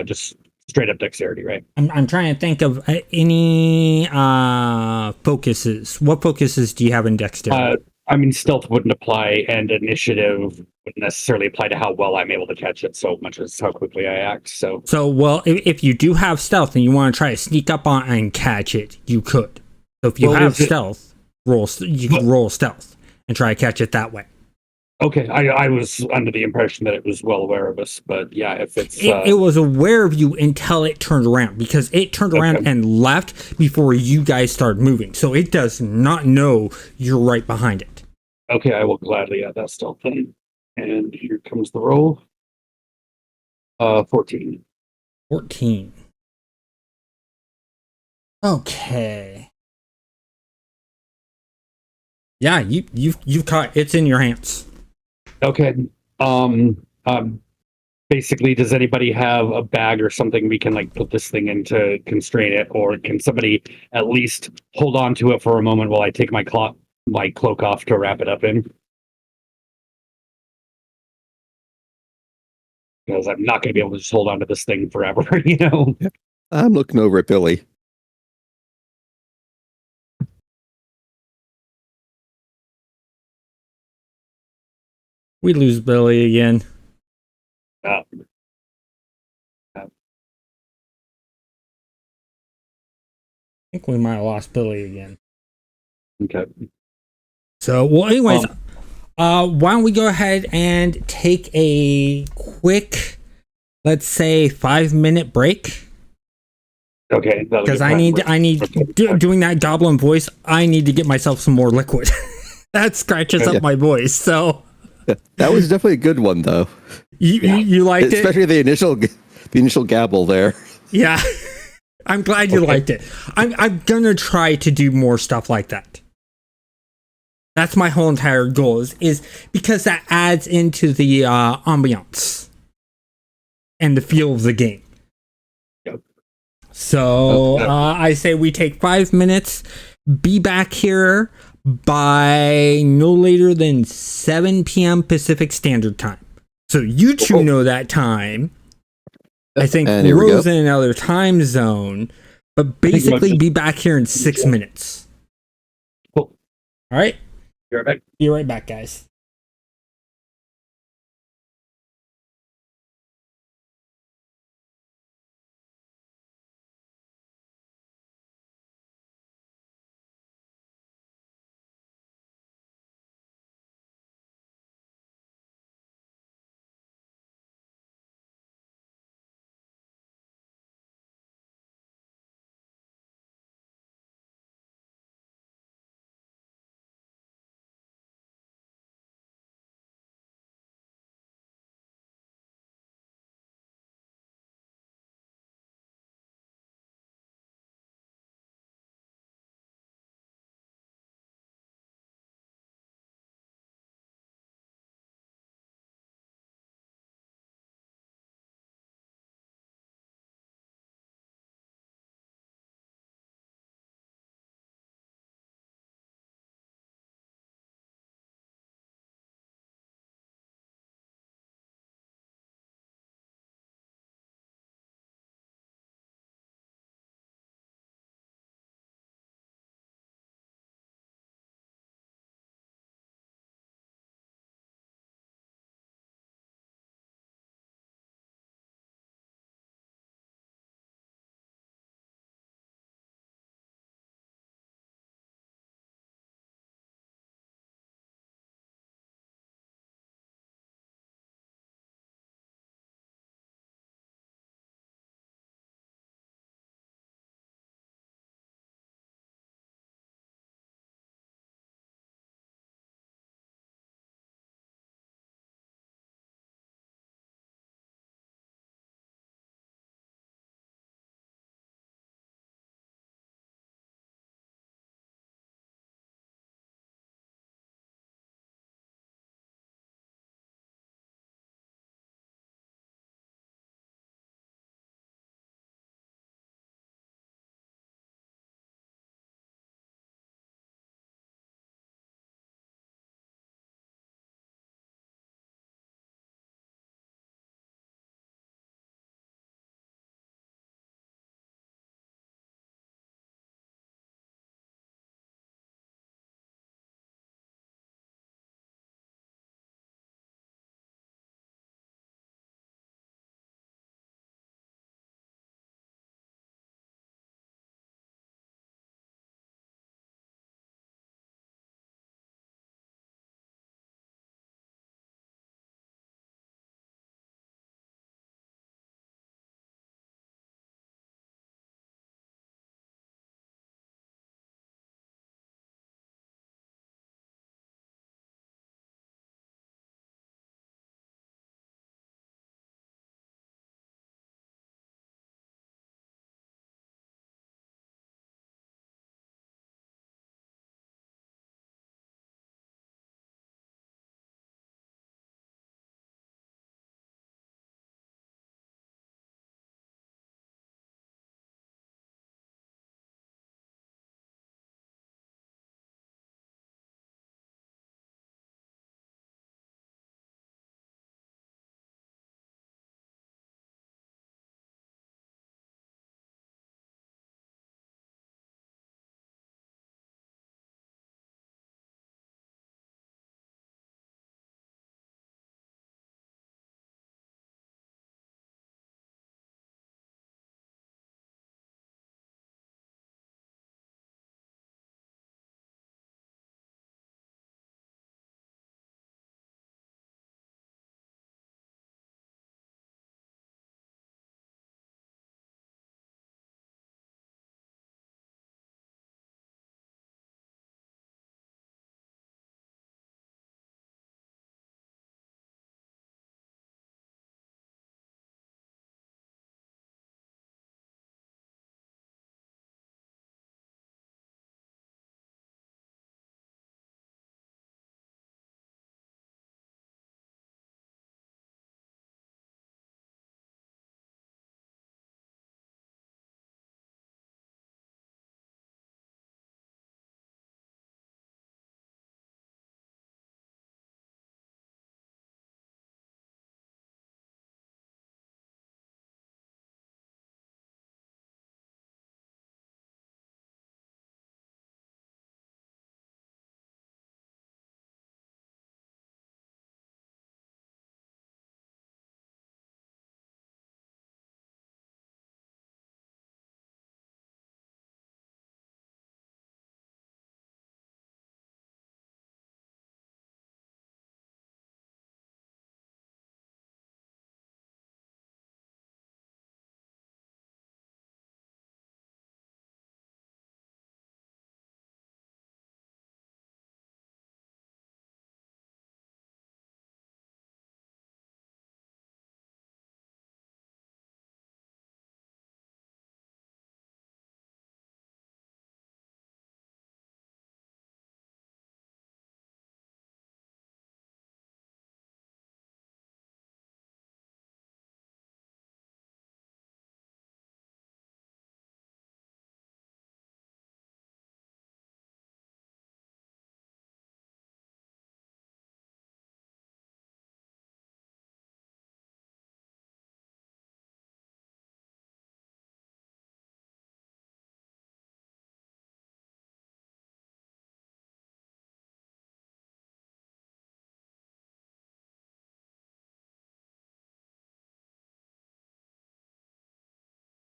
Just straight up dexterity, right? I'm trying to think of any focuses. What focuses do you have in dexterity? I mean, stealth wouldn't apply, and initiative wouldn't necessarily apply to how well I'm able to catch it, so much as how quickly I act. So well, if you do have stealth and you want to try to sneak up on and catch it, you could. So if you have stealth, you could roll stealth and try to catch it that way. Okay, I was under the impression that it was well aware of us, but yeah, if it's it was aware of you until it turned around, because it turned around and left before you guys started moving, so it does not know you're right behind it. Okay, I will gladly add that stealth thing. And here comes the roll. 14. 14. Okay. Yeah, you've caught. It's in your hands. Okay. Basically, does anybody have a bag or something we can like put this thing in to constrain it, or can somebody at least hold on to it for a moment while I take my cloak off to wrap it up in? Because I'm not going to be able to just hold on to this thing forever, you know? I'm looking over at Billy. We lose Billy again. I think we might have lost Billy again. Okay. So, well, anyways, why don't we go ahead and take a quick, let's say, 5-minute break? Okay. Because I need doing that goblin voice. I need to get myself some more liquid. That scratches up my voice. So that was definitely a good one, though. You liked it, especially the initial gabble there. Yeah, I'm glad you liked it. I'm gonna try to do more stuff like that. That's my whole entire goal is because that adds into the ambiance and the feel of the game. Yep. So I say we take 5 minutes. Be back here by no later than 7 p.m. Pacific Standard Time. So you two know that time. I think Rose in another time zone, but basically be back here in 6 minutes. Cool. All right. Be right back, guys.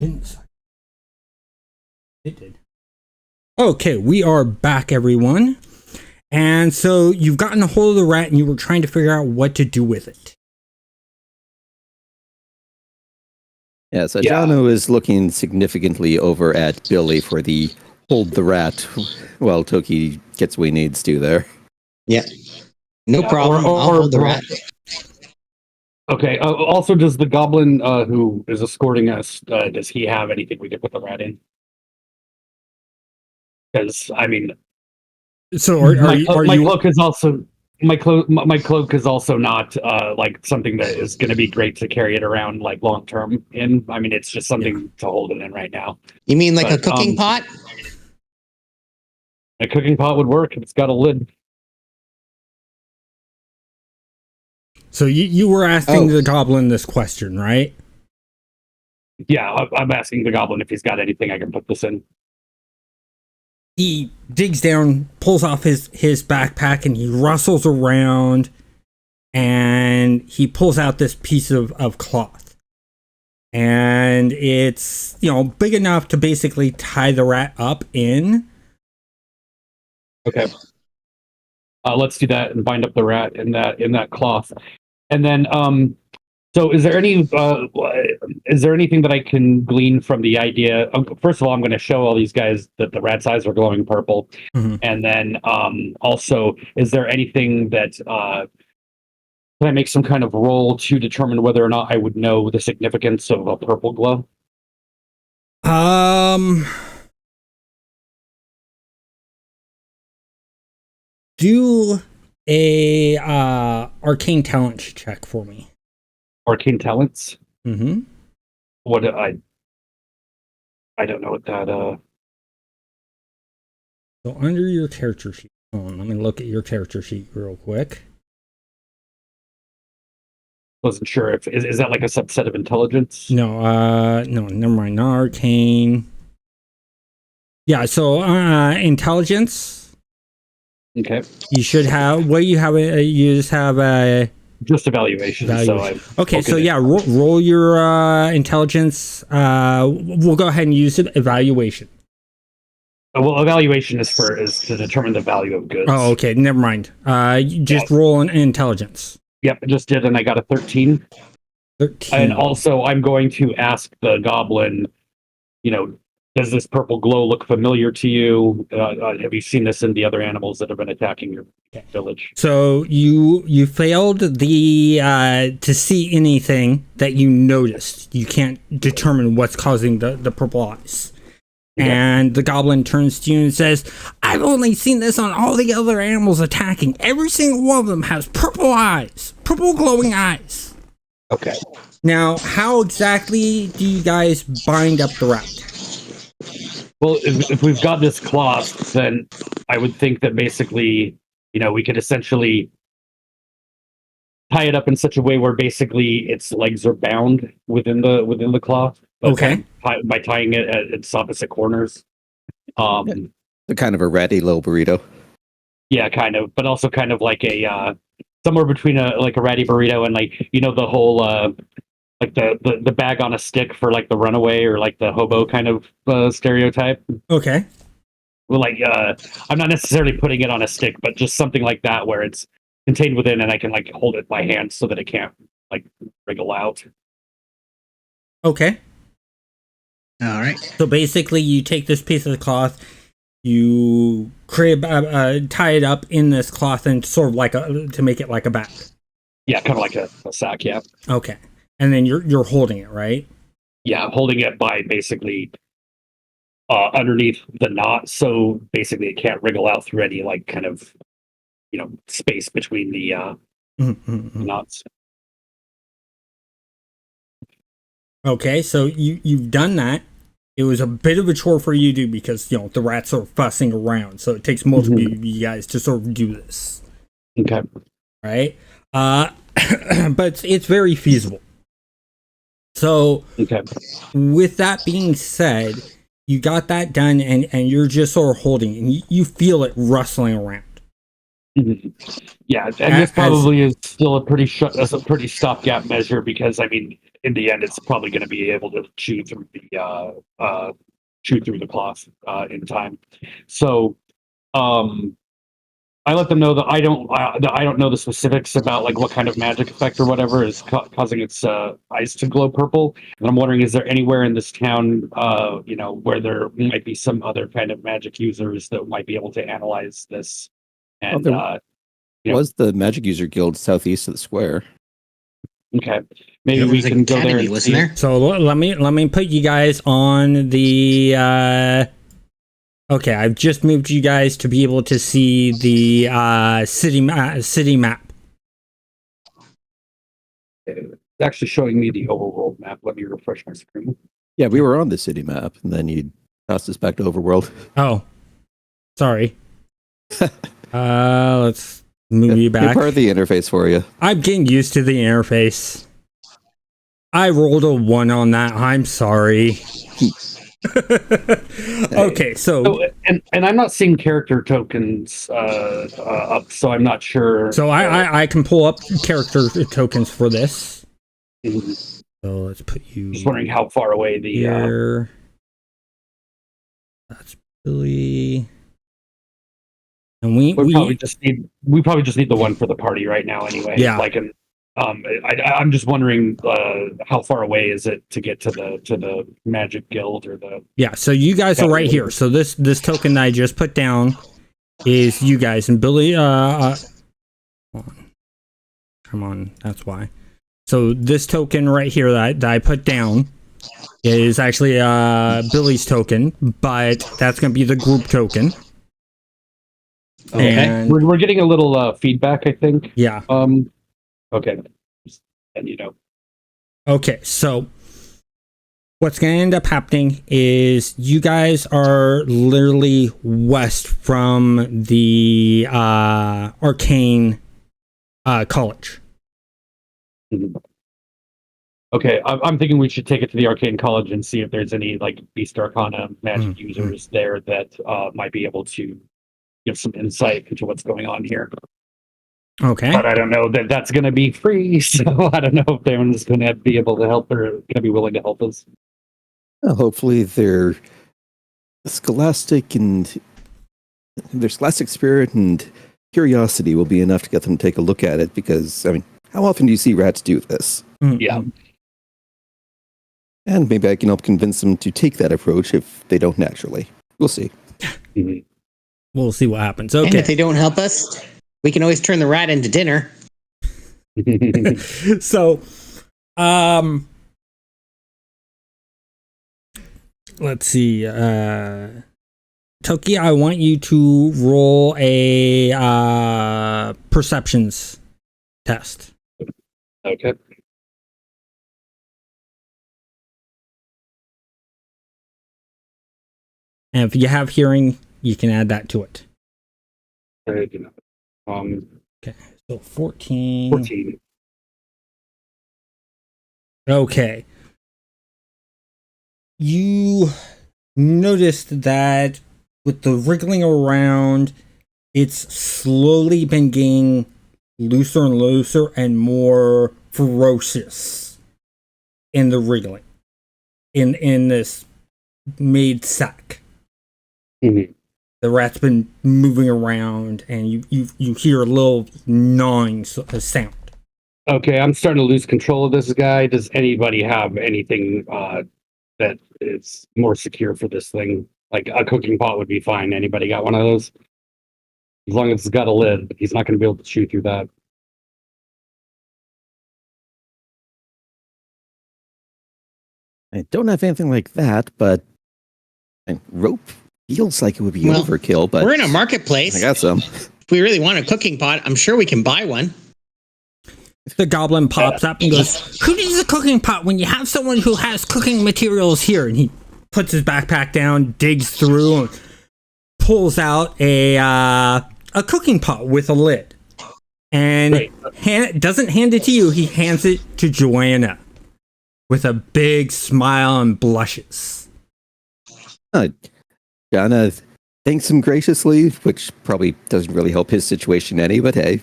Didn't it did. Okay, we are back, everyone. And so you've gotten a hold of the rat and you were trying to figure out what to do with it. Yeah, so Jono is looking significantly over at Billy for the hold the rat while Toki gets what he needs to there. Yeah. No problem. I'll hold the rat. Okay. Also, does the goblin who is escorting us, does he have anything we could put the rat in? Because I mean, so are you? Cloak is also my cloak is also not like something that is going to be great to carry it around like long term in. I mean, it's just something to hold it in right now. You mean like a cooking pot? A cooking pot would work if it's got a lid. So you were asking the goblin this question, right? Yeah, I'm asking the goblin if he's got anything I can put this in. He digs down, pulls off his backpack, and he rustles around, and he pulls out this piece of cloth. And it's, big enough to basically tie the rat up in. Okay. Let's do that and bind up the rat in that cloth. And then, so is there anything that I can glean from the idea? First of all, I'm going to show all these guys that the rat's eyes are glowing purple. Mm-hmm. And then, also, is there anything that can I make some kind of roll to determine whether or not I would know the significance of a purple glow? Do a arcane talent check for me. Arcane talents? Mm-hmm. What I don't know what that So under your character sheet. Hold on, let me look at your character sheet real quick. Wasn't sure if is that like a subset of intelligence? No, never mind. Not arcane. Yeah, so intelligence. Okay. You should have. What do you have? You just have a. Just evaluation. So yeah, roll your intelligence. We'll go ahead and use it. Evaluation. Well, evaluation is to determine the value of goods. Oh, okay. Never mind. You just roll an intelligence. Yep, I just did, and I got a 13. 13. And also, I'm going to ask the goblin, does this purple glow look familiar to you? Have you seen this in the other animals that have been attacking your village? So you failed to see anything that you noticed. You can't determine what's causing the purple eyes. Okay. And the goblin turns to you and says, I've only seen this on all the other animals attacking. Every single one of them has purple eyes, purple glowing eyes. Okay. Now, how exactly do you guys bind up the rat? Well, if we've got this cloth, then I would think that basically, we could essentially tie it up in such a way where basically its legs are bound within the cloth. Okay. By tying it at its opposite corners. Kind of a ratty little burrito. Yeah, kind of, but also kind of like a somewhere between a ratty burrito and the whole like the bag on a stick for like the runaway or like the hobo kind of stereotype. Okay. Well, I'm not necessarily putting it on a stick, but just something like that where it's contained within and I can hold it by hand so that it can't wriggle out. Okay. All right. So basically, you take this piece of the cloth, you tie it up in this cloth, and sort of to make it like a bag. Yeah, kind of like a sack. Yeah. Okay, and then you're holding it, right? Yeah, I'm holding it by basically underneath the knot, so basically it can't wriggle out through any kind of space between the knots. Okay, so you've done that. It was a bit of a chore for you to do because the rats are fussing around, so it takes multiple of you guys to sort of do this. Okay. Right? But it's very feasible. So with that being said, you got that done and you're just sort of holding it and you feel it rustling around. Mm-hmm. Yeah, and this probably is still a pretty stopgap measure because in the end, it's probably going to be able to chew through the cloth in time. So I let them know that that I don't know the specifics about like what kind of magic effect or whatever is causing its eyes to glow purple. And I'm wondering, is there anywhere in this town, where there might be some other kind of magic users that might be able to analyze this? And was the Magic User Guild southeast of the square. Okay, maybe There we was an can go there. academy, And wasn't see. there? So let me put you guys on the. Okay, I've just moved you guys to be able to see the city map. It's actually showing me the overworld map. Let me refresh my screen. Yeah, we were on the city map, and then you tossed us back to Overworld. Oh, sorry. Let's move you back. New part of the interface for you. I'm getting used to the interface. I rolled a 1 on that. I'm sorry. Okay, so and I'm not seeing character tokens up, so I'm not sure. so I can pull up character tokens for this. Mhm. So let's put you Just wondering how far away the here. That's Billy. And we probably just need the one for the party right now anyway. Yeah. Like I'm just wondering how far away is it to get to the Magic Guild or the. Yeah, so you guys are right here. So this token that I just put down is you guys, and Billy hold on. Come on, that's why. So this token right here that I put down is actually Billy's token, but that's going to be the group token. Okay. And We're getting a little feedback, I think. yeah. Okay. And Okay, so what's going to end up happening is you guys are literally west from the Arcane College. Okay, I'm thinking we should take it to the Arcane College and see if there's any like Beast Arcana magic Mhm. users there that might be able to give some insight into what's going on here. Okay. But I don't know that that's going to be free, so I don't know if anyone's going to be able to help or going to be willing to help us. Well, hopefully their scholastic spirit and curiosity will be enough to get them to take a look at it, because, I mean, how often do you see rats do this? Mhm. Yeah. And maybe I can help convince them to take that approach if they don't naturally. We'll see. Mhm. We'll see what happens. And Okay. if they don't help us, we can always turn the rat into dinner. So, let's see. Toki, I want you to roll a perceptions test. Okay. And if you have hearing, you can add that to it. So 14. 14. Okay. You noticed that with the wriggling around, it's slowly been getting looser and looser and more ferocious in the wriggling. In this made sack. Mhm. The rat's been moving around, and you hear a little gnawing sound. Okay, I'm starting to lose control of this guy. Does anybody have anything that is more secure for this thing? Like a cooking pot would be fine. Anybody got one of those? As long as it's got a lid, he's not going to be able to chew through that. I don't have anything like that, but rope feels like it would be Well, overkill, but We're in a marketplace. I got some. If we really want a cooking pot, I'm sure we can buy one. The goblin pops up and goes, "Who needs a cooking pot when you have someone who has cooking materials here?" And he puts his backpack down, digs through, and pulls out a cooking pot with a lid. And doesn't hand it to you, he hands it to Joanna with a big smile and blushes. Jana thanks him graciously, which probably doesn't really help his situation any, but hey,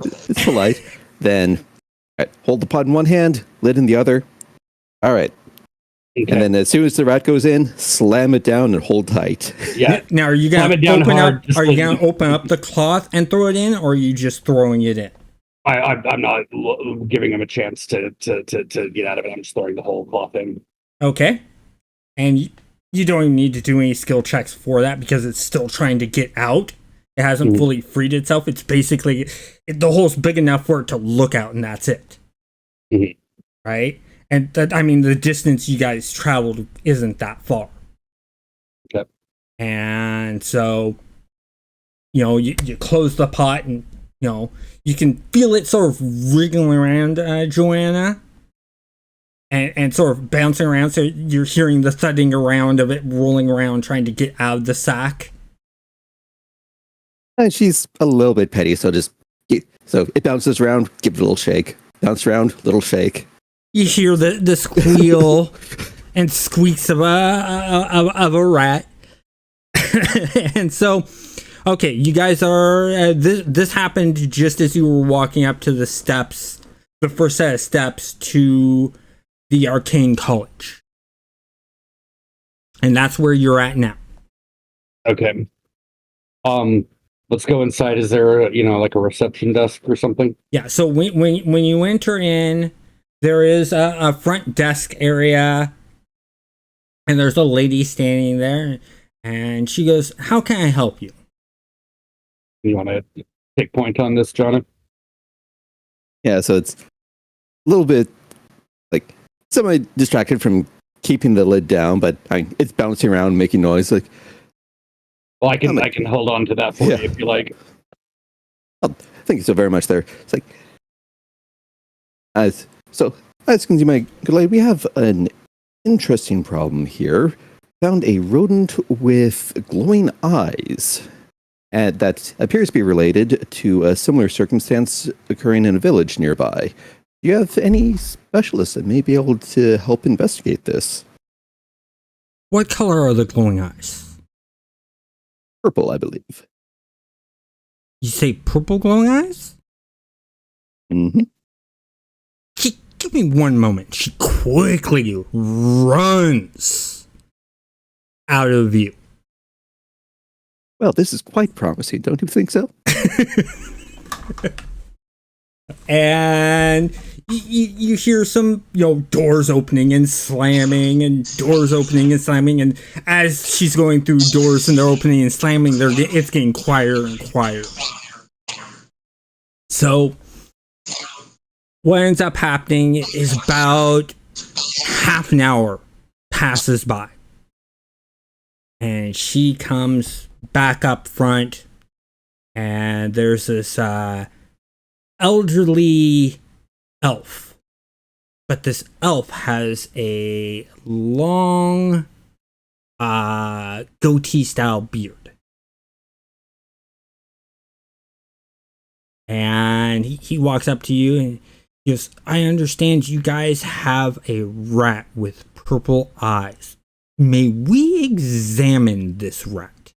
it's polite. Then hold the pot in one hand, lid in the other, All right. Okay. And then as soon as the rat goes in, slam it down and hold tight. yeah. Now, are you Slam gonna it down open hard, up? just Are you like- gonna open up the cloth and throw it in, or are you just throwing it in? I'm not giving him a chance to get out of it. I'm just throwing the whole cloth in. Okay, and you don't even need to do any skill checks for that because it's still trying to get out. It hasn't fully freed itself. It's basically the hole's big enough for it to look out, and that's it. Mhm. Right? And that, I mean, the distance you guys traveled isn't that far. Okay. And so, you close the pot, and you can feel it sort of wriggling around, Joanna. And sort of bouncing around, so you're hearing the thudding around of it rolling around, trying to get out of the sack. And she's a little bit petty, so so it bounces around, give it a little shake. Bounce around, little shake. You hear the squeal and squeaks of a rat. And so, okay, you guys are. This happened just as you were walking up to the steps, the first set of steps to the Arcane College. And that's where you're at now. Okay. Let's go inside. Is there, like a reception desk or something? Yeah, so when you enter in, there is a front desk area, and there's a lady standing there, and she goes, "How can I help you?" You want to take point on this, Jonathan? Yeah, so it's a little bit like semi-distracted from keeping the lid down, but it's bouncing around, making noise. Like, Well, I can hold on to that for you if you like. thank you so very much. There, it's like, as you can see, my good lady, we have an interesting problem here. Found a rodent with glowing eyes, and that appears to be related to a similar circumstance occurring in a village nearby. Do you have any specialists that may be able to help investigate this? What color are the glowing eyes? Purple, I believe. You say purple glowing eyes? Mm-hmm. Give me one moment. She quickly runs out of view. Well, this is quite promising, don't you think so? And you hear some doors opening and slamming, and doors opening and slamming, and as she's going through doors and they're opening and slamming, it's getting quieter and quieter. So what ends up happening is about half an hour passes by, and she comes back up front, and there's this elderly elf, but this elf has a long goatee style beard, and he walks up to you and he goes, "I understand you guys have a rat with purple eyes. May we examine this rat?"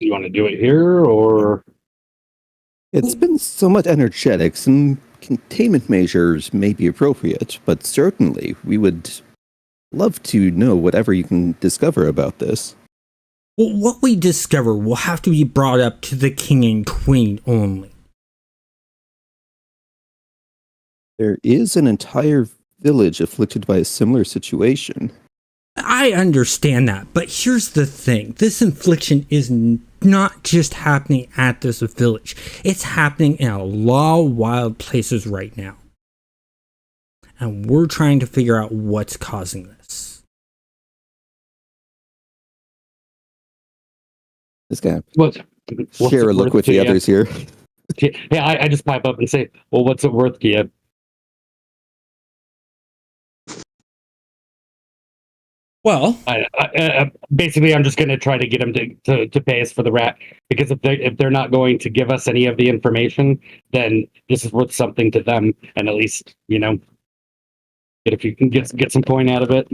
You want to do it here, or It's been somewhat energetic. Some containment measures may be appropriate, but certainly we would love to know whatever you can discover about this. Well, what we discover will have to be brought up to the king and queen only. There is an entire village afflicted by a similar situation. I understand that, but here's the thing. This infliction is not just happening at this village. It's happening in a lot of wild places right now. And we're trying to figure out what's causing this. This guy what's share it a look worth with to the you? others here. Yeah, I just pipe up and say, "Well, what's it worth to you?" Well, Basically, I'm just going to try to get them to pay us for the rat, because if they're not going to give us any of the information, then this is worth something to them, and at least if you can get some point out of it.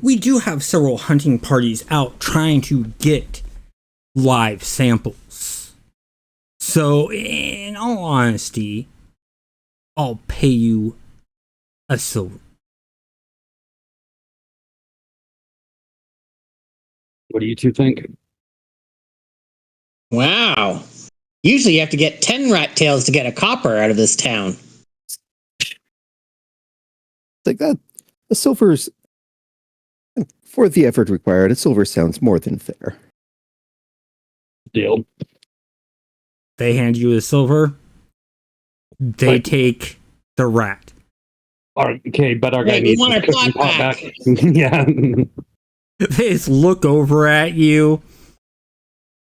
we do have several hunting parties out trying to get live samples. So, in all honesty, I'll pay you a silver. What do you two think? Wow. Usually you have to get 10 rat tails to get a copper out of this town. Like that, a silver's for the effort required. A silver sounds more than fair. Deal. They hand you a silver. They But- take the rat. Okay, but our guy Wait, we needs want his our cooking pot pot back. back. Yeah. They just look over at you.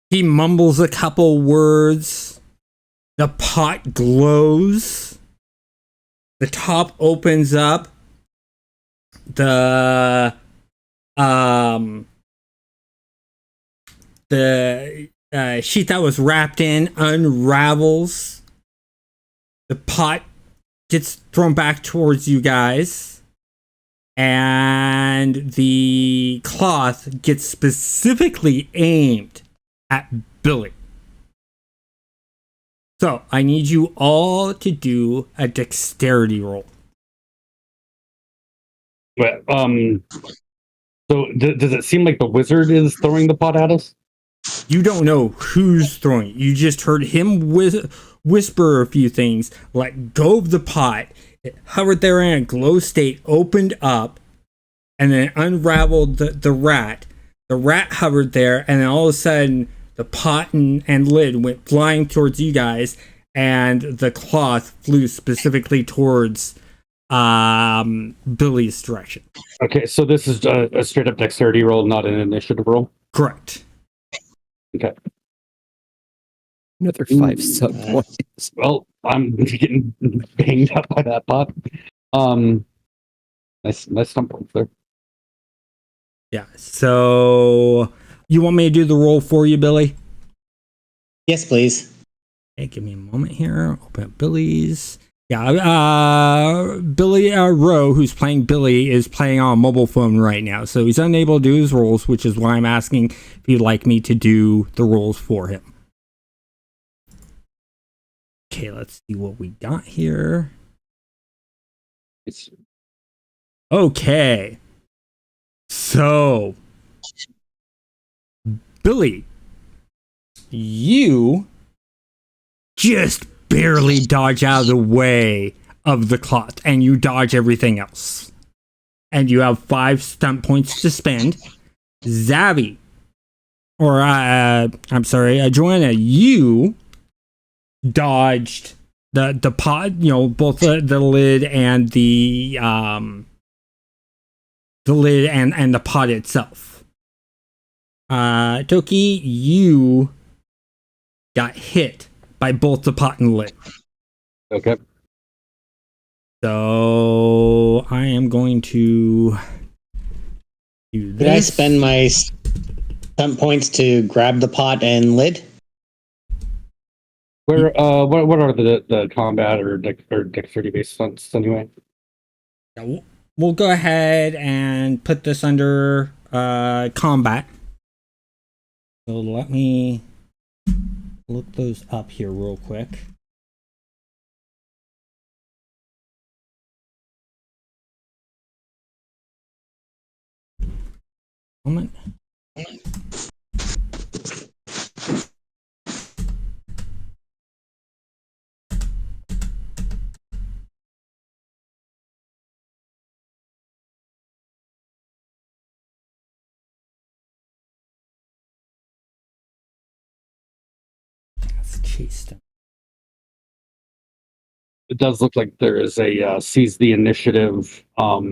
He mumbles a couple words. The pot glows. The top opens up. The sheet that was wrapped in unravels. The pot gets thrown back towards you guys. And the cloth gets specifically aimed at Billy. So I need you all to do a dexterity roll. But, so does it seem like the wizard is throwing the pot at us? You don't know who's throwing it. You just heard him whisper a few things, let go of the pot. It hovered there in a glow state, opened up, and then unraveled the rat. The rat hovered there, and then all of a sudden, the pot and lid went flying towards you guys, and the cloth flew specifically towards Billy's direction. Okay, so this is a straight up dexterity roll, not an initiative roll. Correct. Okay. Another 5 sub points. Well, I'm getting banged up by that pot. Nice stump points there. Yeah. So you want me to do the roll for you, Billy? Yes, please. Okay, give me a moment here. Open up Billy's. Yeah, Billy Rowe, who's playing Billy, is playing on a mobile phone right now, so he's unable to do his rolls, which is why I'm asking if you'd like me to do the rolls for him. Okay, let's see what we got here. Okay. So, Billy, you just barely dodge out of the way of the cloth, and you dodge everything else. And you have 5 stunt points to spend. Zavi, or I'm sorry, Joanna, you dodged the pot, both the lid and the lid and the pot itself. Toki, you got hit by both the pot and lid. Okay. So I am going to do this. Did I spend my stunt points to grab the pot and lid? Where what are the combat or dexterity based stunts anyway? We'll go ahead and put this under combat. So let me look those up here real quick. Moment. Let's chase them. It does look like there is a seize the initiative. But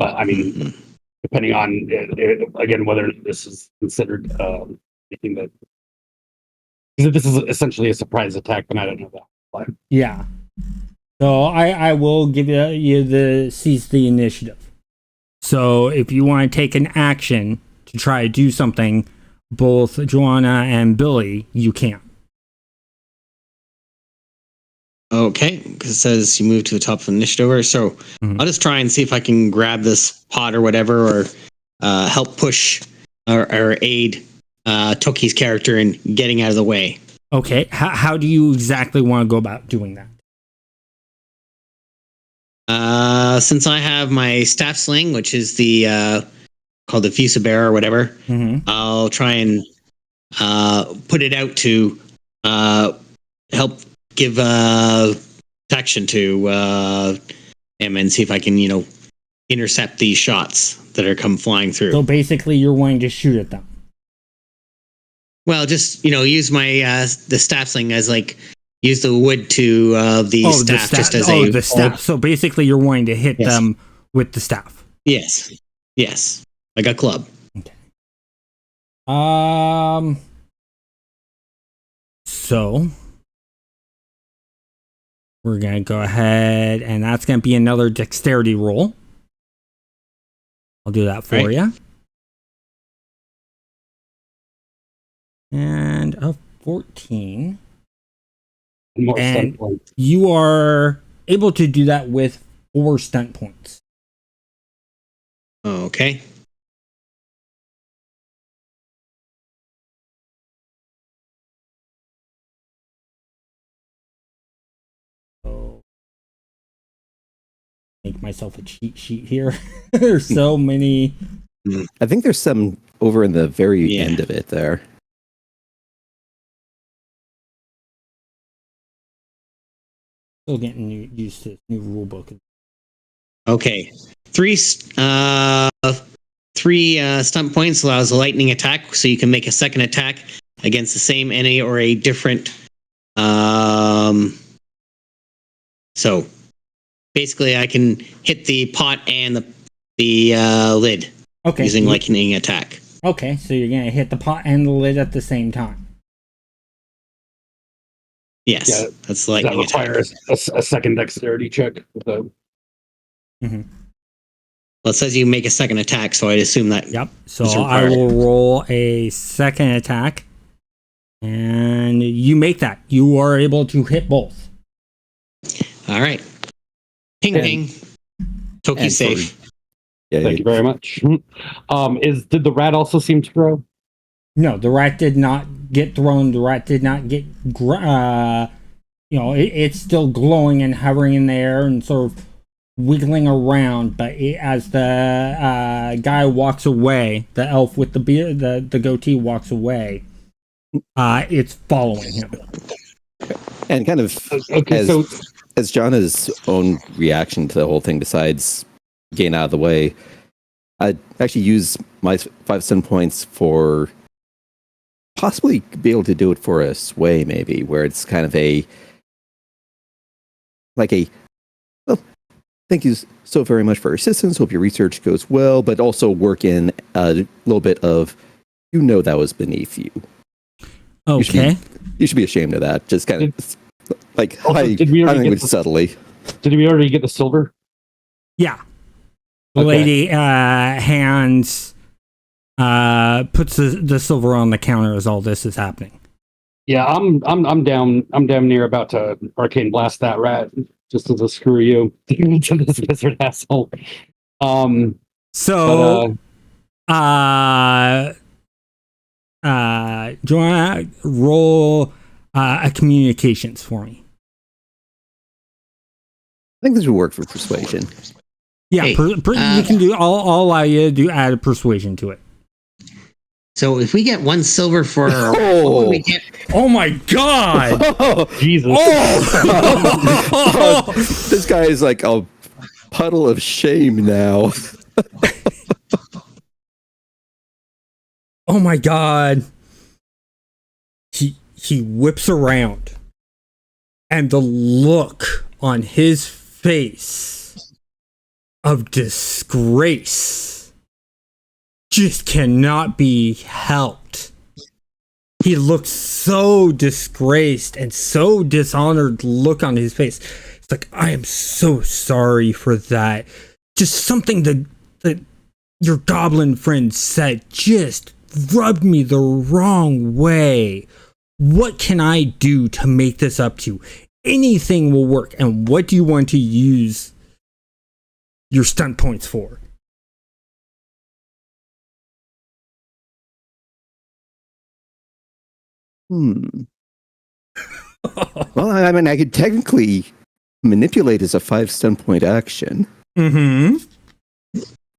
I mean, depending on again whether this is considered anything that, because this is essentially a surprise attack, then I don't know that. But Yeah. So I will give you the seize the initiative. So if you want to take an action to try to do something, both Joanna and Billy, you can. Okay, because it says you move to the top of the initiative. So Mhm. I'll just try and see if I can grab this pot or whatever, or help push or aid Toki's character in getting out of the way. Okay. How do you exactly want to go about doing that? Since I have my staff sling, which is the called the Fusabear or whatever, I'll try and put it out to help give protection to him and see if I can, intercept these shots that are come flying through. So basically, you're wanting to shoot at them. Well, just use my the staff sling as use the wood to the staff just as the staff. So basically, you're wanting to hit them with the staff. Yes, like a club. Okay. So we're gonna go ahead, and that's gonna be another dexterity roll. I'll do that for you. And a 14. More And stunt points. you are able to do that with 4 stunt points. Okay. So make myself a cheat sheet here. There's so many. I think there's some over in the very end of it there. Still getting used to this new rule book. Okay. Three stunt points allows a lightning attack, so you can make a second attack against the same enemy or a different. So basically, I can hit the pot and the lid using lightning attack. Okay, so you're gonna hit the pot and the lid at the same time. Yes, that's lightning That attack. requires a second dexterity check. Well, it says you make a second attack, so I'd assume that. Yep. So I will roll a second attack, and you make that. You are able to hit both. All right. Ping ping. Toki's safe. Thank you very much. Did the rat also seem to grow? No, the rat did not get thrown. The rat did not get. It's still glowing and hovering in the air and sort of wiggling around. But as the guy walks away, the elf with the beard, the goatee walks away. It's following him. And kind of as Jonna's own reaction to the whole thing, besides getting out of the way, I'd actually use my 5 stun points for possibly be able to do it for a sway, maybe, where it's kind of well, thank you so very much for your assistance. Hope your research goes well, but also work in a little bit of, that was beneath you. Okay. You should be ashamed of that. Just kind of did we already get subtly. Did we already get the silver? Yeah. The lady hands puts the silver on the counter as all this is happening. Yeah, I'm damn near about to arcane blast that rat just as a screw you to this wizard asshole. Do you want to roll a communications for me? I think this would work for persuasion. Yeah, you can do. I'll allow you to add a persuasion to it. So if we get 1 silver for, what would we get? Oh my god! Jesus! This guy is like a puddle of shame now. Oh my god! He whips around, and the look on his face of disgrace just cannot be helped. He looks so disgraced and so dishonored look on his face. It's like, I am so sorry for that. Just something that your goblin friend said just rubbed me the wrong way. What can I do to make this up to you? Anything will work. And what do you want to use your stunt points for? Well, I mean, I could technically manipulate is a 5 stun point action. Mm-hmm.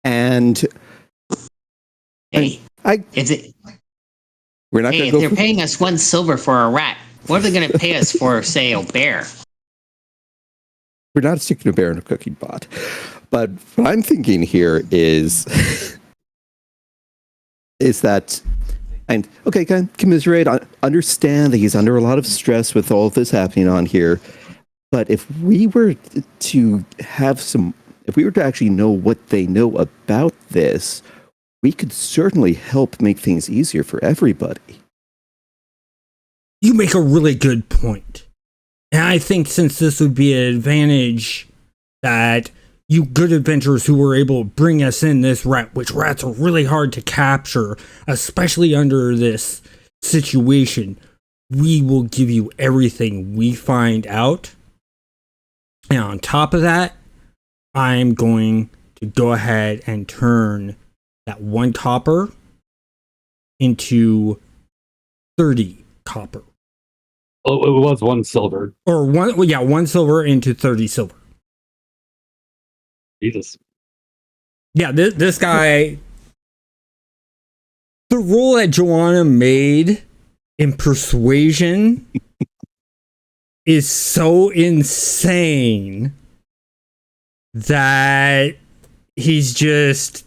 And Hey, I if it, we're not hey, going if to go they're for, paying us 1 silver for a rat, what are they going to pay us for, say, a bear? we're not sticking a bear in a cooking pot. But what I'm thinking here is that, and okay, can commiserate, understand that he's under a lot of stress with all of this happening on here. But if we were to actually know what they know about this, we could certainly help make things easier for everybody. You make a really good point. And I think since this would be an advantage that you good adventurers who were able to bring us in this rat, which rats are really hard to capture, especially under this situation, we will give you everything we find out. And on top of that, I'm going to go ahead and turn that 1 copper into 30 copper. Oh, it was 1 silver. Or 1 silver into 30 silver. Jesus. Yeah, this guy, the roll that Joanna made in persuasion is so insane that he's just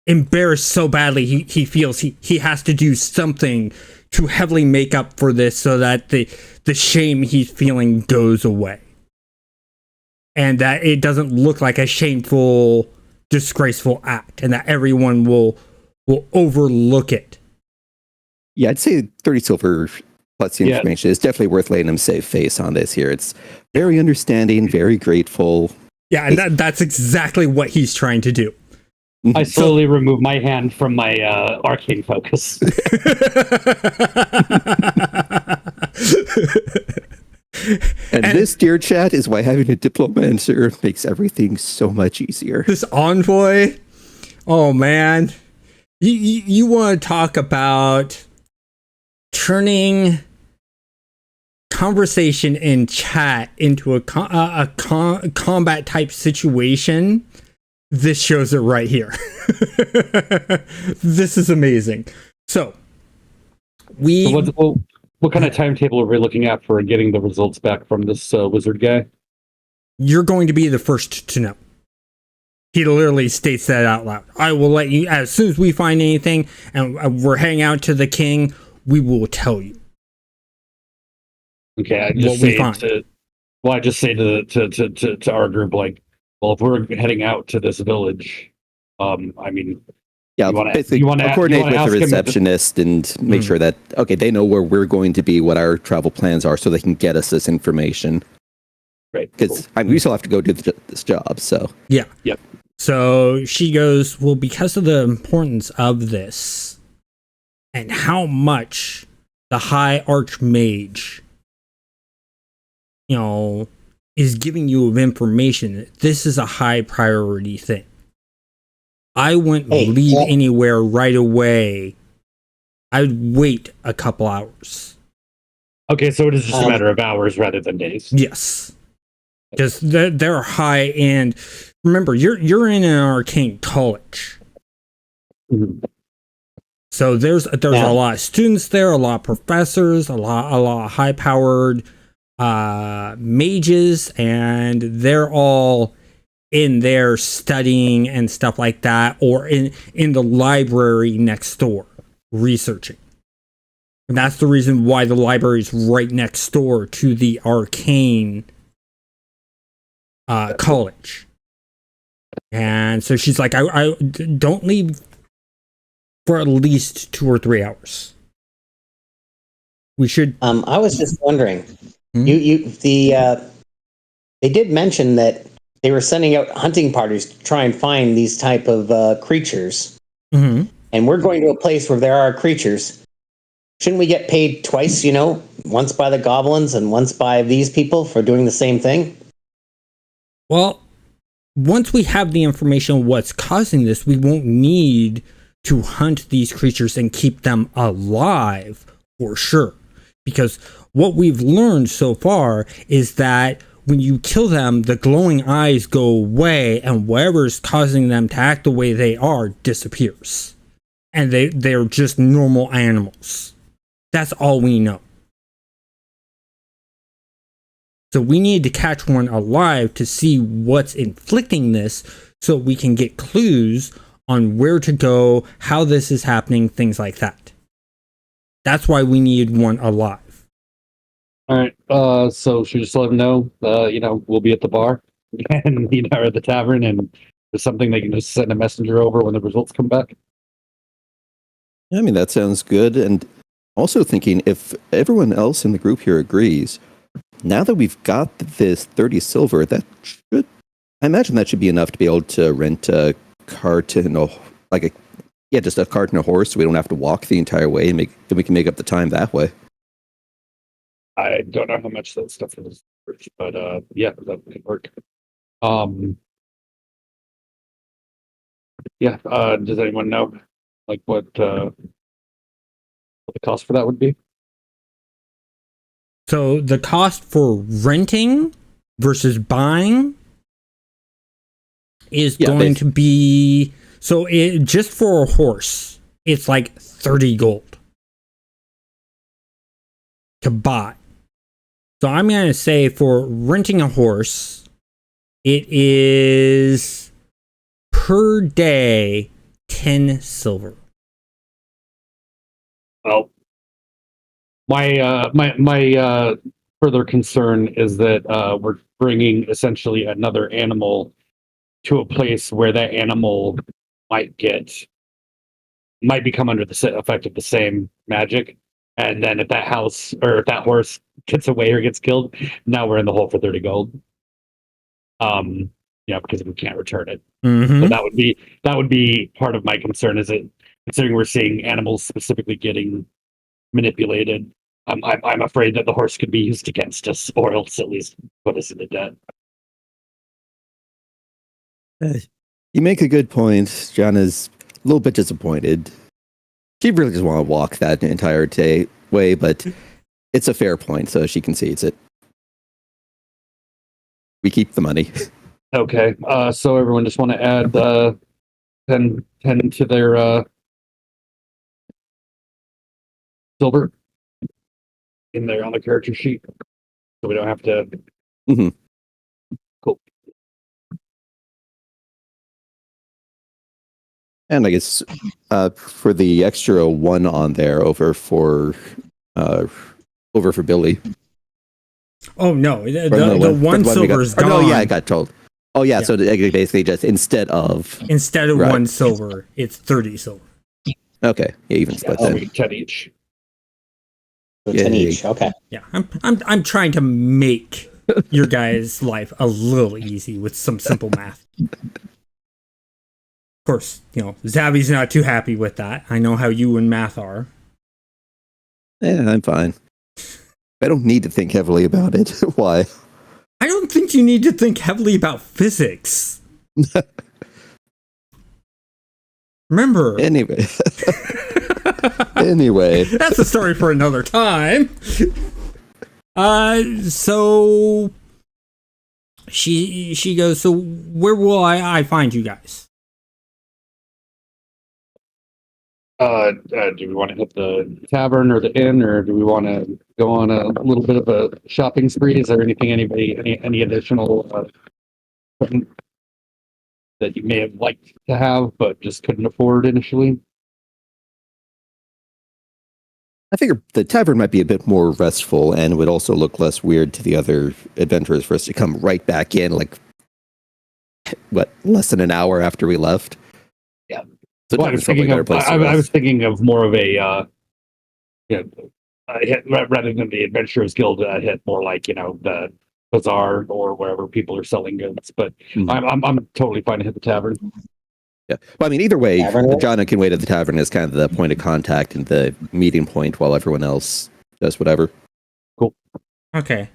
embarrassed so badly. He feels he has to do something to heavily make up for this so that the shame he's feeling goes away. And that it doesn't look like a shameful, disgraceful act, and that everyone will overlook it. Yeah, I'd say 30 silver plus the information is definitely worth letting him save face on this here. It's very understanding, very grateful. Yeah, and that's exactly what he's trying to do. I slowly remove my hand from my arcane focus. And this, dear chat, is why having a diplomancer makes everything so much easier. This envoy, oh man, you want to talk about turning conversation in chat into a combat type situation? This shows it right here. This is amazing. So what kind of timetable are we looking at for getting the results back from this wizard guy? You're going to be the first to know. He literally states that out loud. I will let you, as soon as we find anything and we're heading out to the king, we will tell you. Okay, I just say to our group, like, well, if we're heading out to this village, I mean, yeah, basically, I'll coordinate with the receptionist and make sure that, okay, they know where we're going to be, what our travel plans are, so they can get us this information. Right. Because I mean, we still have to go do this job, so. Yeah. Yep. So she goes, well, because of the importance of this and how much the High Archmage, is giving you of information, this is a high priority thing. I wouldn't leave anywhere right away. I would wait a couple hours. Okay, so it is just a matter of hours rather than days. Yes. Because they're high, and remember, you're in an arcane college. Mm-hmm. So there's a lot of students there, a lot of professors, a lot of high powered mages, and they're all in there studying and stuff like that, or in the library next door researching. And that's the reason why the library is right next door to the arcane college. And so she's like, I don't leave for at least 2 or 3 hours. We should. I was just wondering, they did mention that they were sending out hunting parties to try and find these type of creatures. Mm-hmm. And we're going to a place where there are creatures. Shouldn't we get paid twice, once by the goblins and once by these people for doing the same thing? Well, once we have the information on what's causing this, we won't need to hunt these creatures and keep them alive for sure. Because what we've learned so far is that when you kill them, the glowing eyes go away, and whatever's causing them to act the way they are disappears. And they're just normal animals. That's all we know. So we need to catch one alive to see what's inflicting this so we can get clues on where to go, how this is happening, things like that. That's why we need one alive. All right. So should we just let them know? We'll be at the bar and or at the tavern, and there's something they can just send a messenger over when the results come back. I mean, that sounds good. And also thinking, if everyone else in the group here agrees, now that we've got this 30 silver, I imagine that should be enough to be able to rent a cart and just a cart and a horse, so we don't have to walk the entire way, and we can make up the time that way. I don't know how much that stuff is, but yeah, that could work. Does anyone know what the cost for that would be? So the cost for renting versus buying is going to be, just for a horse, it's like 30 gold to buy. So I'm going to say for renting a horse, it is per day 10 silver. Well, my further concern is that we're bringing essentially another animal to a place where that animal might become under the effect of the same magic, and then if that horse gets away or gets killed, now we're in the hole for 30 gold. Because we can't return it. Mm-hmm. So that would be part of my concern. Is it, considering we're seeing animals specifically getting manipulated? I'm afraid that the horse could be used against us, or else at least put us into debt. You make a good point. John is a little bit disappointed. She really just want to walk that entire way, but it's a fair point, so she concedes it. We keep the money. Okay, so everyone just want to add 10 to their silver in there on the character sheet, so we don't have to. Mm-hmm. Cool. And I guess for the extra one on there over for Billy. Oh no, the one silver is gone. Oh yeah, I got told. Oh yeah, so basically just instead of right. 1 silver, it's 30 silver. Okay, yeah, even split then. 10 each. So 10 each. Okay. Yeah, I'm trying to make your guys' life a little easy with some simple math. Of course, Zabby's not too happy with that. I know how you and math are. Yeah, I'm fine. I don't need to think heavily about it. Why? I don't think you need to think heavily about physics. Remember. Anyway. Anyway. That's a story for another time. So she goes, so where will I find you guys? Do we want to hit the tavern or the inn, or do we want to go on a little bit of a shopping spree? Is there anything any additional that you may have liked to have but just couldn't afford initially? I figure the tavern might be a bit more restful and would also look less weird to the other adventurers for us to come right back in, less than an hour after we left. Yeah. So well, I was thinking of more of a rather than the Adventurers Guild hit, more like the bazaar or wherever people are selling goods. But I'm totally fine to hit the tavern. Yeah, well, I mean, either way, John can wait at the tavern as kind of the point of contact and the meeting point while everyone else does whatever. Cool. Okay.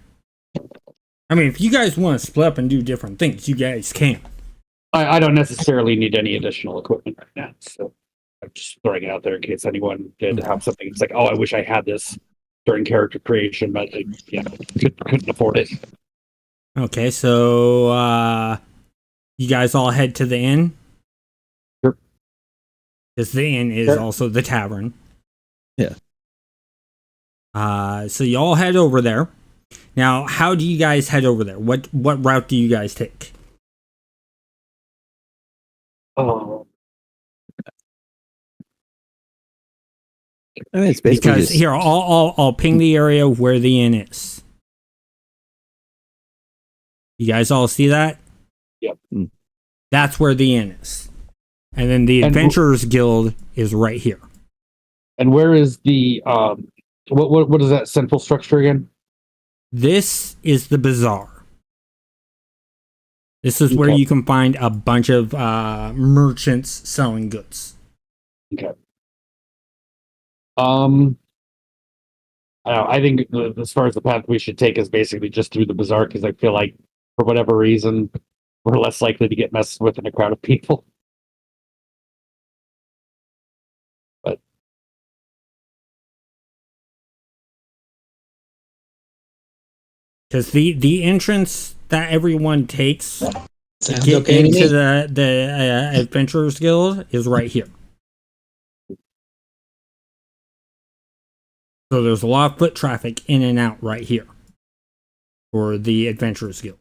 I mean, if you guys want to split up and do different things, you guys can. I don't necessarily need any additional equipment right now, so I'm just throwing it out there in case anyone did have something. It's like, oh, I wish I had this during character creation, but couldn't afford it. Okay, so you guys all head to the inn? Sure. Because the inn is Sure. also the tavern. Yeah. So you all head over there. Now, how do you guys head over there? What route do you guys take? Oh, I mean, it's basically Because just here, I'll ping the area where the inn is. You guys all see that? Yep. That's where the inn is. And then the And Adventurers Guild is right here. and where is the what is that central structure again? This is the bazaar. This is where Okay. you can find a bunch of merchants selling goods. Okay. I don't know, I think as far as the path we should take is basically just through the bazaar because I feel like for whatever reason we're less likely to get messed with in a crowd of people. But Because the entrance that everyone takes to Sounds get okay to into me. the Adventurers Guild is right here. So there's a lot of foot traffic in and out right here for the Adventurers Guild.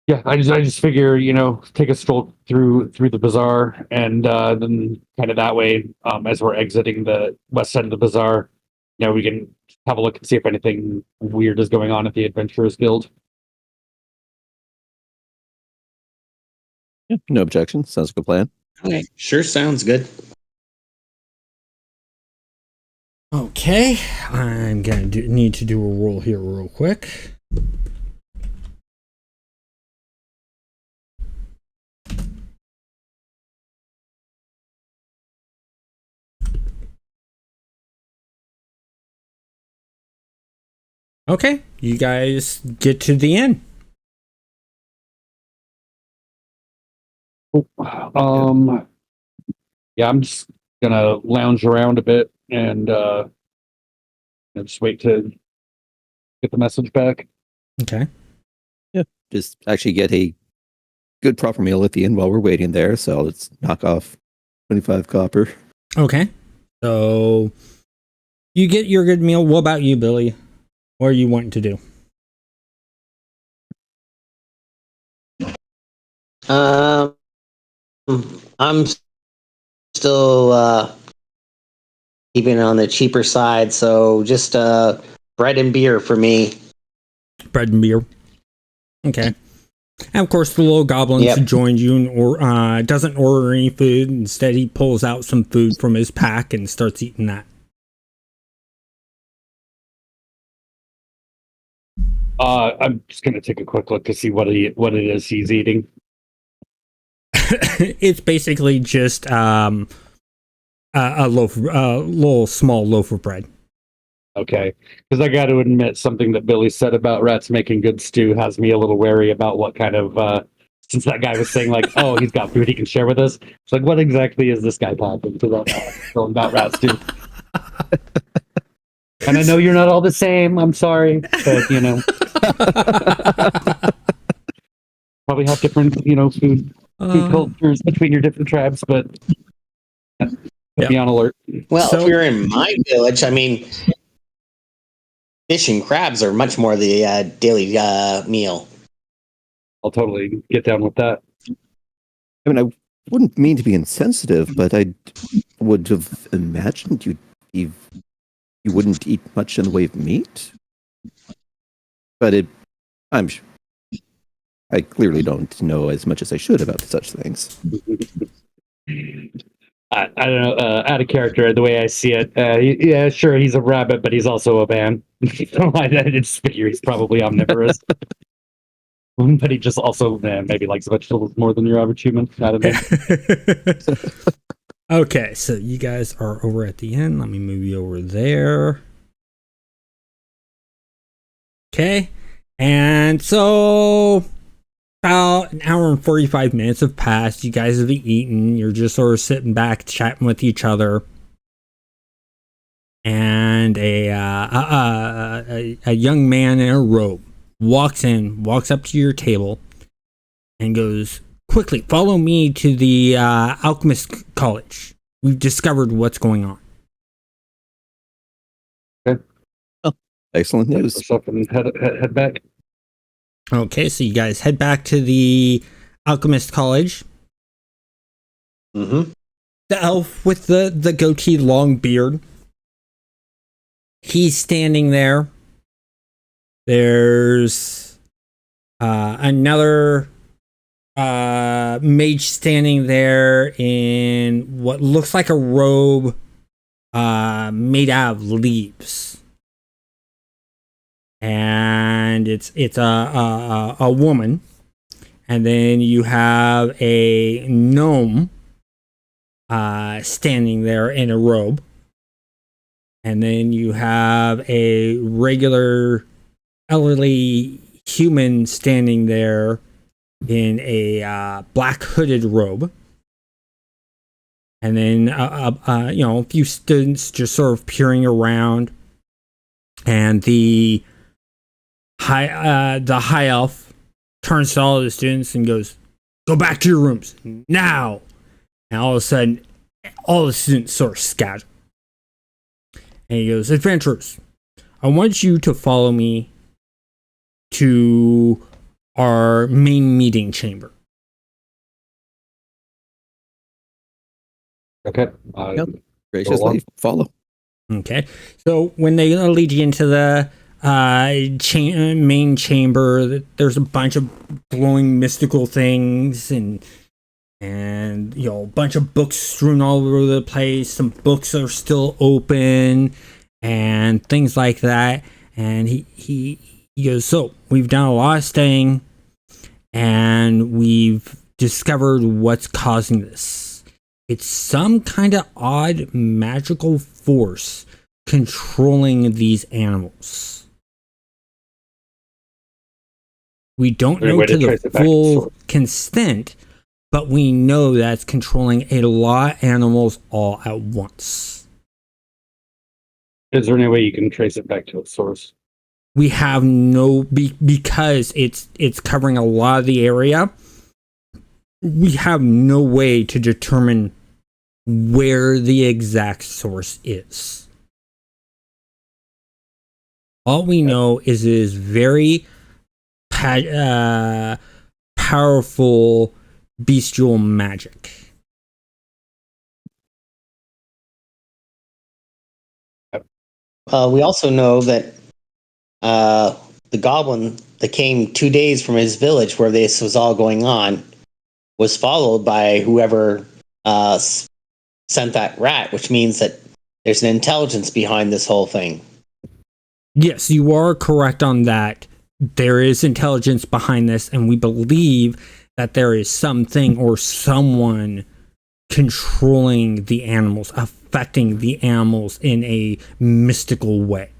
yeah, I just figure take a stroll through the bazaar and then kind of that way as we're exiting the west side of the bazaar, we can have a look and see if anything weird is going on at the Adventurers Guild. yeah, no objection. Sounds like a plan. Okay, sure sounds good. Okay, I'm gonna need to do a roll here real quick. Okay, you guys get to the inn. Yeah, I'm just gonna lounge around a bit and just wait to get the message back. Okay. Just actually get a good proper meal at the inn while we're waiting there. So let's knock off 25 copper. Okay. So you get your good meal. What about you, Billy? What are you wanting to do? I'm still keeping it on the cheaper side, so just bread and beer for me. Bread and beer. Okay. And of course, the little goblin Yep. joins you and doesn't order any food. Instead, he pulls out some food from his pack and starts eating that. I'm just gonna take a quick look to see what it is he's eating. It's basically just a little small loaf of bread. Okay, because I got to admit something that Billy said about rats making good stew has me a little wary about what kind of. Since that guy was saying like, oh, he's got food he can share with us. It's like, what exactly is this guy talking to about rat stew? And I know you're not all the same. I'm sorry, but probably have different food cultures between your different tribes, but be on alert. Well, So- if you're in my village, I mean, fish and crabs are much more the daily meal. I'll totally get down with that. I mean, I wouldn't mean to be insensitive, but I would have imagined you wouldn't eat much in the way of meat. But I clearly don't know as much as I should about such things. I don't know. Out of character, the way I see it, yeah, sure, he's a rabbit, but he's also a man. So I just figure he's probably omnivorous. But he just also maybe likes vegetables more than your average human. I don't know. Okay, so you guys are over at the inn. Let me move you over there. Okay, and so about an hour and 45 minutes have passed. You guys have eaten. You're just sort of sitting back, chatting with each other. and a young man in a robe walks up to your table, and goes, "Quickly, follow me to the Alchemist College. We've discovered what's going on." Excellent Set news. us up and head back. Okay, so you guys head back to the Alchemist College. Mm-hmm. The elf with the goatee, long beard, he's standing there. There's another mage standing there in what looks like a robe made out of leaves, and it's a woman. And then you have a gnome standing there in a robe, and then you have a regular elderly human standing there in a black hooded robe, and then a few students just sort of peering around, and the high elf turns to all of the students and goes, "Go back to your rooms now!" And all of a sudden, all the students sort of scatter. And he goes, "Adventurers, I want you to follow me to our main meeting chamber." Okay. Yep. Graciously follow. Okay, so when they lead you into the main chamber, there's a bunch of glowing mystical things, and a bunch of books strewn all over the place. Some books are still open and things like that. And he goes, "So we've done a lot of studying, and we've discovered what's causing this. It's some kind of odd magical force controlling these animals. We don't know to the full extent, but we know that's controlling a lot of animals all at once." Is there any way you can trace it back to its source? We have because it's covering a lot of the area. We have no way to determine where the exact source is. All we know is it is very powerful bestial magic. We also know that the goblin that came 2 days from his village where this was all going on was followed by whoever sent that rat, which means that there's an intelligence behind this whole thing. Yes, you are correct on that. There is intelligence behind this, and we believe that there is something or someone controlling the animals, affecting the animals in a mystical way.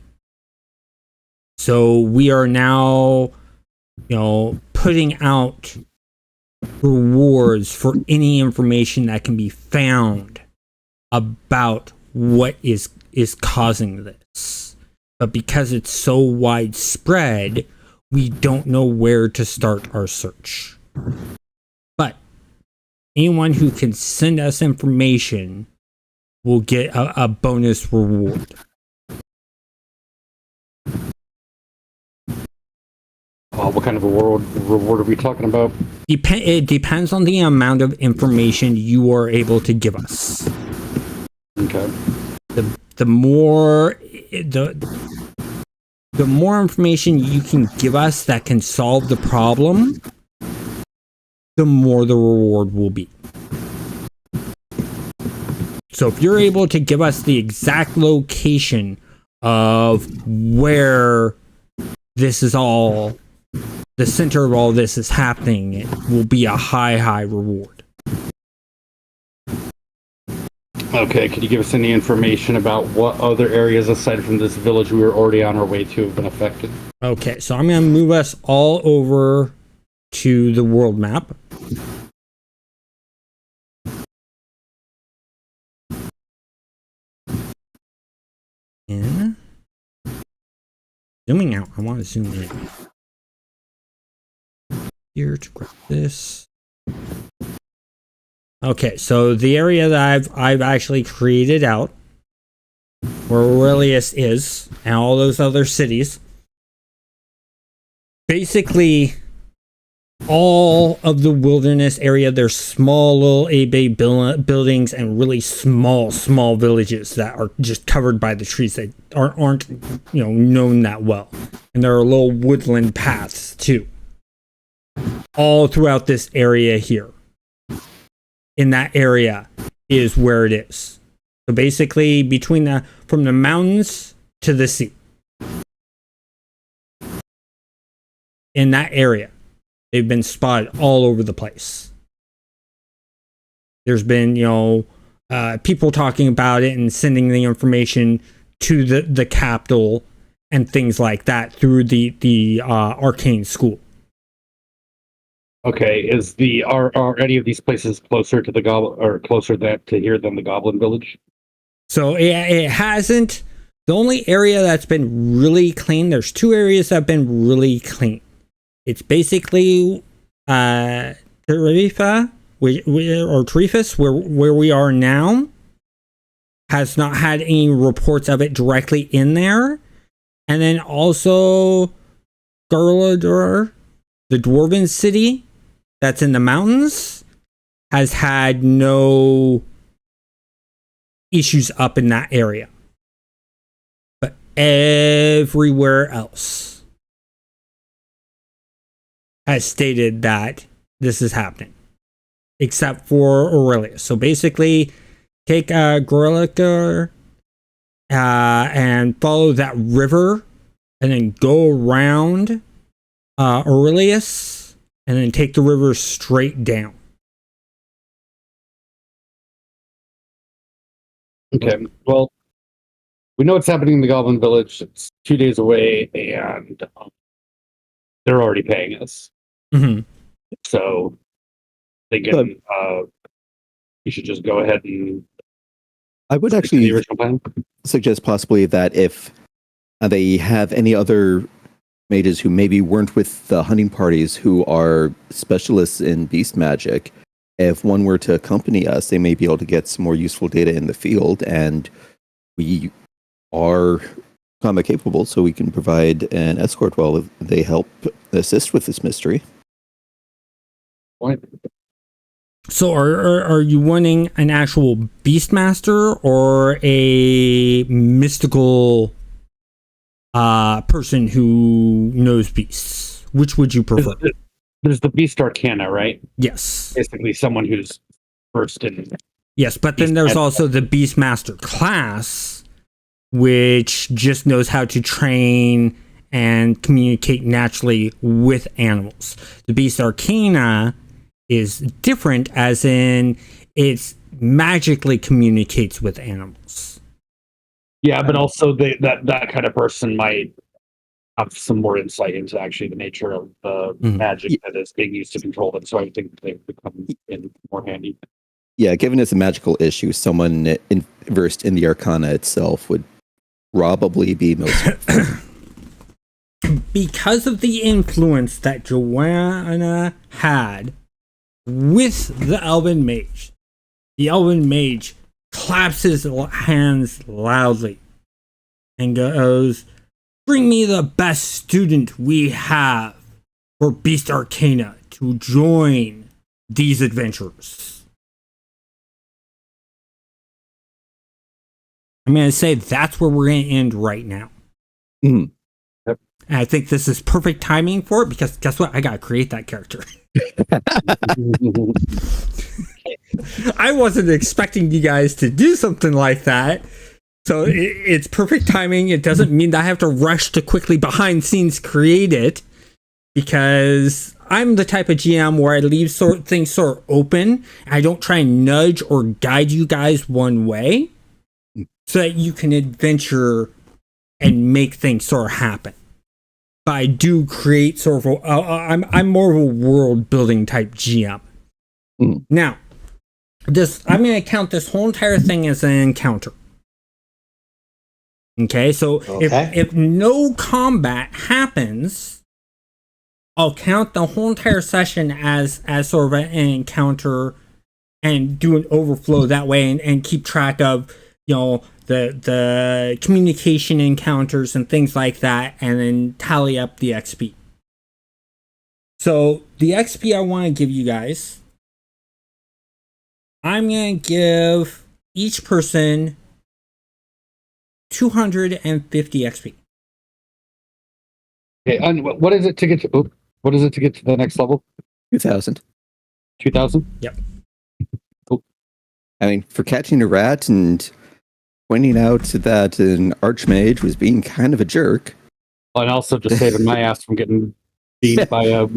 So we are now, putting out rewards for any information that can be found about what is causing this. But because it's so widespread, we don't know where to start our search. But anyone who can send us information will get a bonus reward. What kind of a reward are we talking about? It depends on the amount of information you are able to give us. Okay. The more information you can give us that can solve the problem, the more the reward will be. So if you're able to give us the exact location of where this is all, the center of all this is happening, it will be a high reward. Okay, could you give us any information about what other areas aside from this village we were already on our way to have been affected? Okay, so I'm going to move us all over to the world map. in. Zooming out. I want to zoom in. Here to grab this. Okay, so the area that I've actually created out, where Aurelius is, and all those other cities, basically all of the wilderness area, there's small little A-Bay buildings and really small villages that are just covered by the trees that aren't known that well. And there are little woodland paths too, all throughout this area here. In that area is where it is. So basically from the mountains to the sea. In that area, they've been spotted all over the place. There's been, people talking about it and sending the information to the capital and things like that through the arcane school. Okay, are any of these places closer to the goblin or closer to here than the Goblin Village? So it hasn't. The only area that's been really clean. There's two areas that have been really clean. It's basically Tarifa, or Tarifus, where we are now, has not had any reports of it directly in there. And then also Garlador, the dwarven city that's in the mountains, has had no issues up in that area. But everywhere else has stated that this is happening, except for Aurelius. So basically, take Gorlicker and follow that river, and then go around Aurelius, and then take the river straight down. Okay, well, we know what's happening in the Goblin Village. It's 2 days away, and they're already paying us. Mm-hmm. So they can. You should just go ahead and. I would stick to the actually original plan. suggest possibly that if they have any other mages who maybe weren't with the hunting parties who are specialists in beast magic, if one were to accompany us, they may be able to get some more useful data in the field, and we are combat capable, so we can provide an escort while they help assist with this mystery. Point. So are you wanting an actual beastmaster or a mystical person who knows beasts? Which would you prefer? There's the Beast Arcana, right? Yes. Basically, someone who's versed in. Yes, but then there's also the beastmaster class, which just knows how to train and communicate naturally with animals. The Beast Arcana is different, as in it magically communicates with animals. Yeah, but also that kind of person might have some more insight into actually the nature of the magic that is being used to control them. So I think they become more handy. Yeah, given it's a magical issue, someone versed in the Arcana itself would probably be most helpful. Because of the influence that Joanna had with the Elven Mage, the Elven Mage claps his hands loudly and goes, "Bring me the best student we have for Beast Arcana to join these adventurers." I'm going to say that's where we're going to end right now. Mhm. Yep. And I think this is perfect timing for it, because guess what? I got to create that character. I wasn't expecting you guys to do something like that. So it's perfect timing. It doesn't mean that I have to rush to quickly behind scenes create it, because I'm the type of GM where I leave things sort of open. I don't try and nudge or guide you guys one way so that you can adventure and make things sort of happen. But I do create sort of I'm more of a world building type GM. Now, I'm going to count this whole entire thing as an encounter. Okay, so if no combat happens, I'll count the whole entire session as sort of an encounter and do an overflow that way and keep track of, the communication encounters and things like that, and then tally up the XP. So the XP I want to give you guys, I'm going to give each person 250 XP. Okay, and what is it to get to? What is it to get to the next level? 2,000. 2,000. Yep. Cool. I mean, for catching a rat and pointing out that an archmage was being kind of a jerk. And also just saving my ass from getting beat by a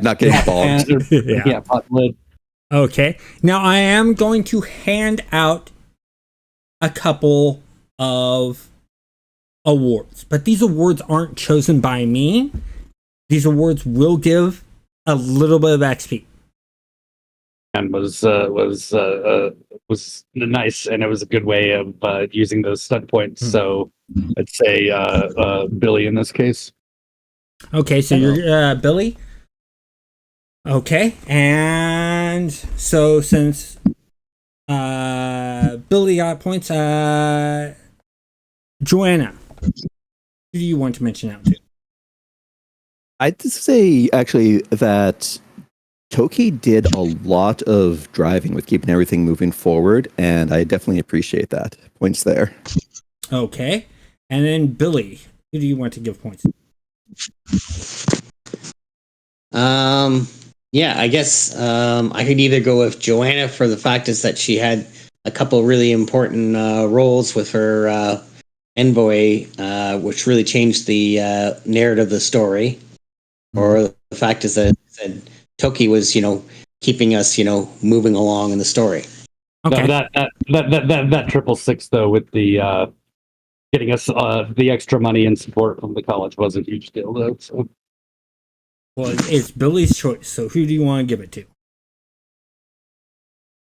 not getting bombed. pot lid. Okay. Now I am going to hand out a couple of awards, but these awards aren't chosen by me. These awards will give a little bit of XP. And was nice, and it was a good way of using those stud points. So I'd say Billy in this case. Okay, so you're Billy. Okay, and so since Billy got points, Joanna, who do you want to mention out to? I'd say actually that Toki did a lot of driving with keeping everything moving forward, and I definitely appreciate that. Points there. Okay, and then Billy, who do you want to give points? Yeah, I guess I could either go with Joanna for the fact is that she had a couple really important roles with her envoy, which really changed the narrative of the story. Or the fact is that Toki was, keeping us, moving along in the story. Okay. No, that 666 though, with the getting us the extra money and support from the college was a huge deal though. So. Well, it's Billy's choice. So who do you want to give it to?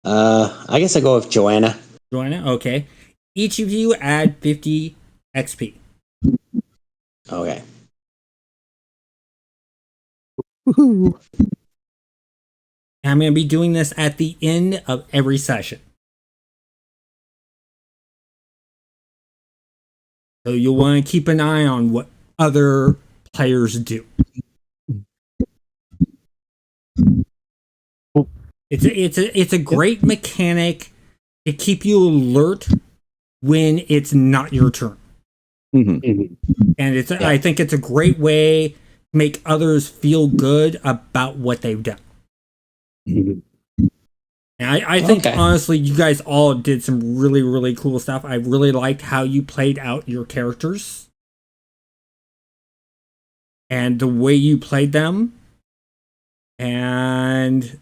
I guess I go with Joanna. Joanna. Okay. Each of you add 50 XP. Okay. Woohoo. I'm going to be doing this at the end of every session. So you'll want to keep an eye on what other players do. It's a great mechanic to keep you alert when it's not your turn. Mm-hmm. And I think it's a great way to make others feel good about what they've done. Mm-hmm. And I think, honestly, you guys all did some really, really cool stuff. I really liked how you played out your characters and the way you played them. And,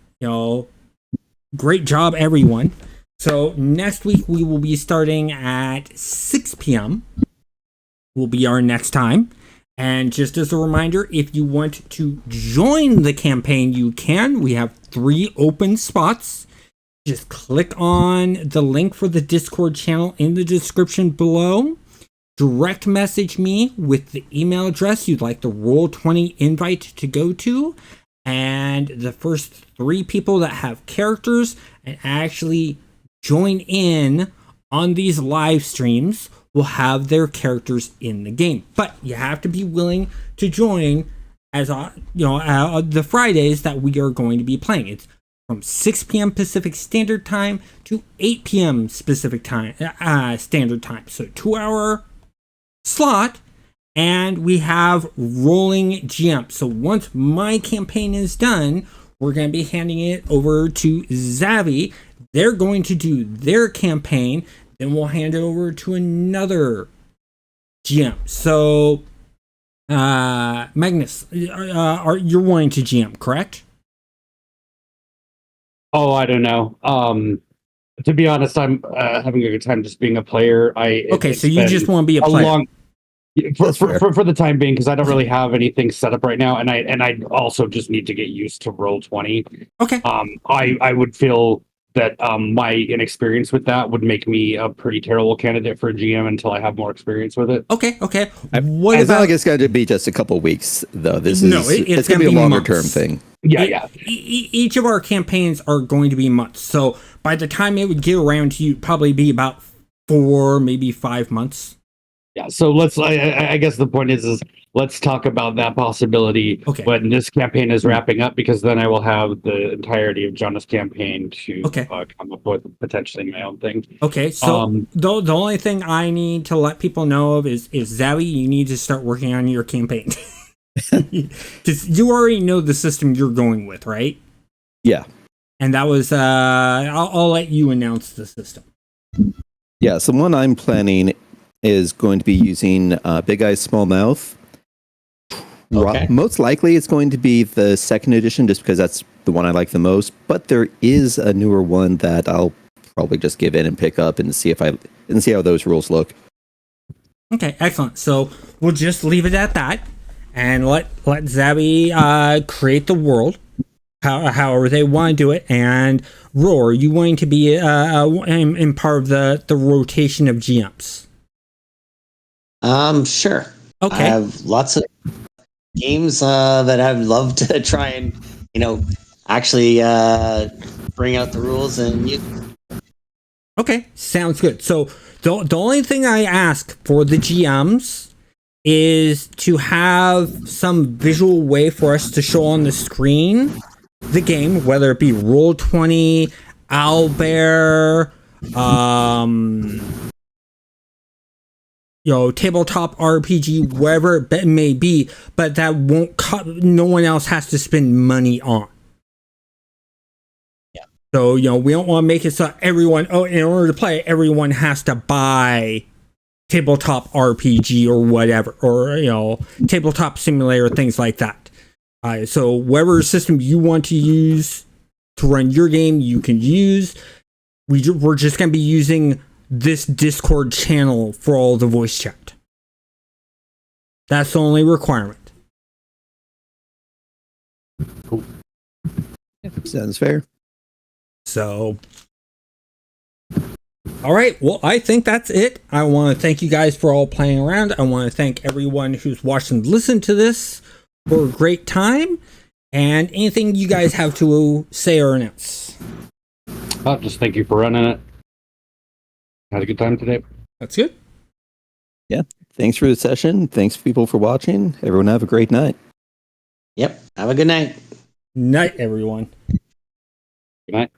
great job, everyone. So next week, we will be starting at 6 p.m. will be our next time. And just as a reminder, if you want to join the campaign, you can. We have 3 open spots. Just click on the link for the Discord channel in the description below. Direct message me with the email address you'd like the Roll20 invite to go to. And the first 3 people that have characters and actually join in on these live streams will have their characters in the game. But you have to be willing to join as the Fridays that we are going to be playing. It's from 6 p.m. Pacific Standard Time to 8 p.m. Pacific Time Standard Time. So 2-hour slot, and we have rolling GM. So once my campaign is done, we're going to be handing it over to Zavi. They're going to do their campaign. Then we'll hand it over to another GM. So, Magnus, you're wanting to GM, correct? Oh, I don't know. To be honest, I'm having a good time just being a player. So you just want to be a player. For the time being, because I don't really have anything set up right now, and I also just need to get used to Roll20. Okay. I would feel that my inexperience with that would make me a pretty terrible candidate for a GM until I have more experience with it. Okay. What it's not like it's going to be just a couple weeks, though. It's going to be a longer term thing. Yeah. Each of our campaigns are going to be months. So by the time it would get around to you, it'd probably be about 4, maybe 5 months. Yeah, so I guess the point is let's talk about that possibility when this campaign is wrapping up, because then I will have the entirety of Jonah's campaign to come up with potentially my own thing. Okay, so the only thing I need to let people know of is Zawi, you need to start working on your campaign. Because you already know the system you're going with, right? Yeah. And that was, I'll let you announce the system. Yeah, so one I'm planning is going to be using Big Eyes Small Mouth. Most likely it's going to be the second edition, just because that's the one I like the most, but there is a newer one that I'll probably just give in and pick up and see how those rules look. Okay, excellent. So we'll just leave it at that and let Zabi create the world however they want to do it. And Roar, you going to be in part of the rotation of GMs? Sure. Okay. I have lots of games that I'd love to try and, actually bring out the rules and use. Okay, sounds good. So the only thing I ask for the GMs is to have some visual way for us to show on the screen the game, whether it be Roll20, Owlbear, tabletop RPG, wherever it may be, but that no one else has to spend money on. Yeah. So, we don't want to make it so everyone, in order to play, everyone has to buy tabletop RPG or whatever, or, tabletop simulator, things like that. So whatever system you want to use to run your game, you can use. We're just going to be using this Discord channel for all the voice chat. That's the only requirement. Cool. Sounds fair. So, all right. Well, I think that's it. I want to thank you guys for all playing around. I want to thank everyone who's watched and listened to this for a great time. And anything you guys have to say or announce? Just thank you for running it. Had a good time today. That's good. Yeah. Thanks for the session. Thanks, people, for watching. Everyone have a great night. Yep. Have a good night. Night, everyone. Good night.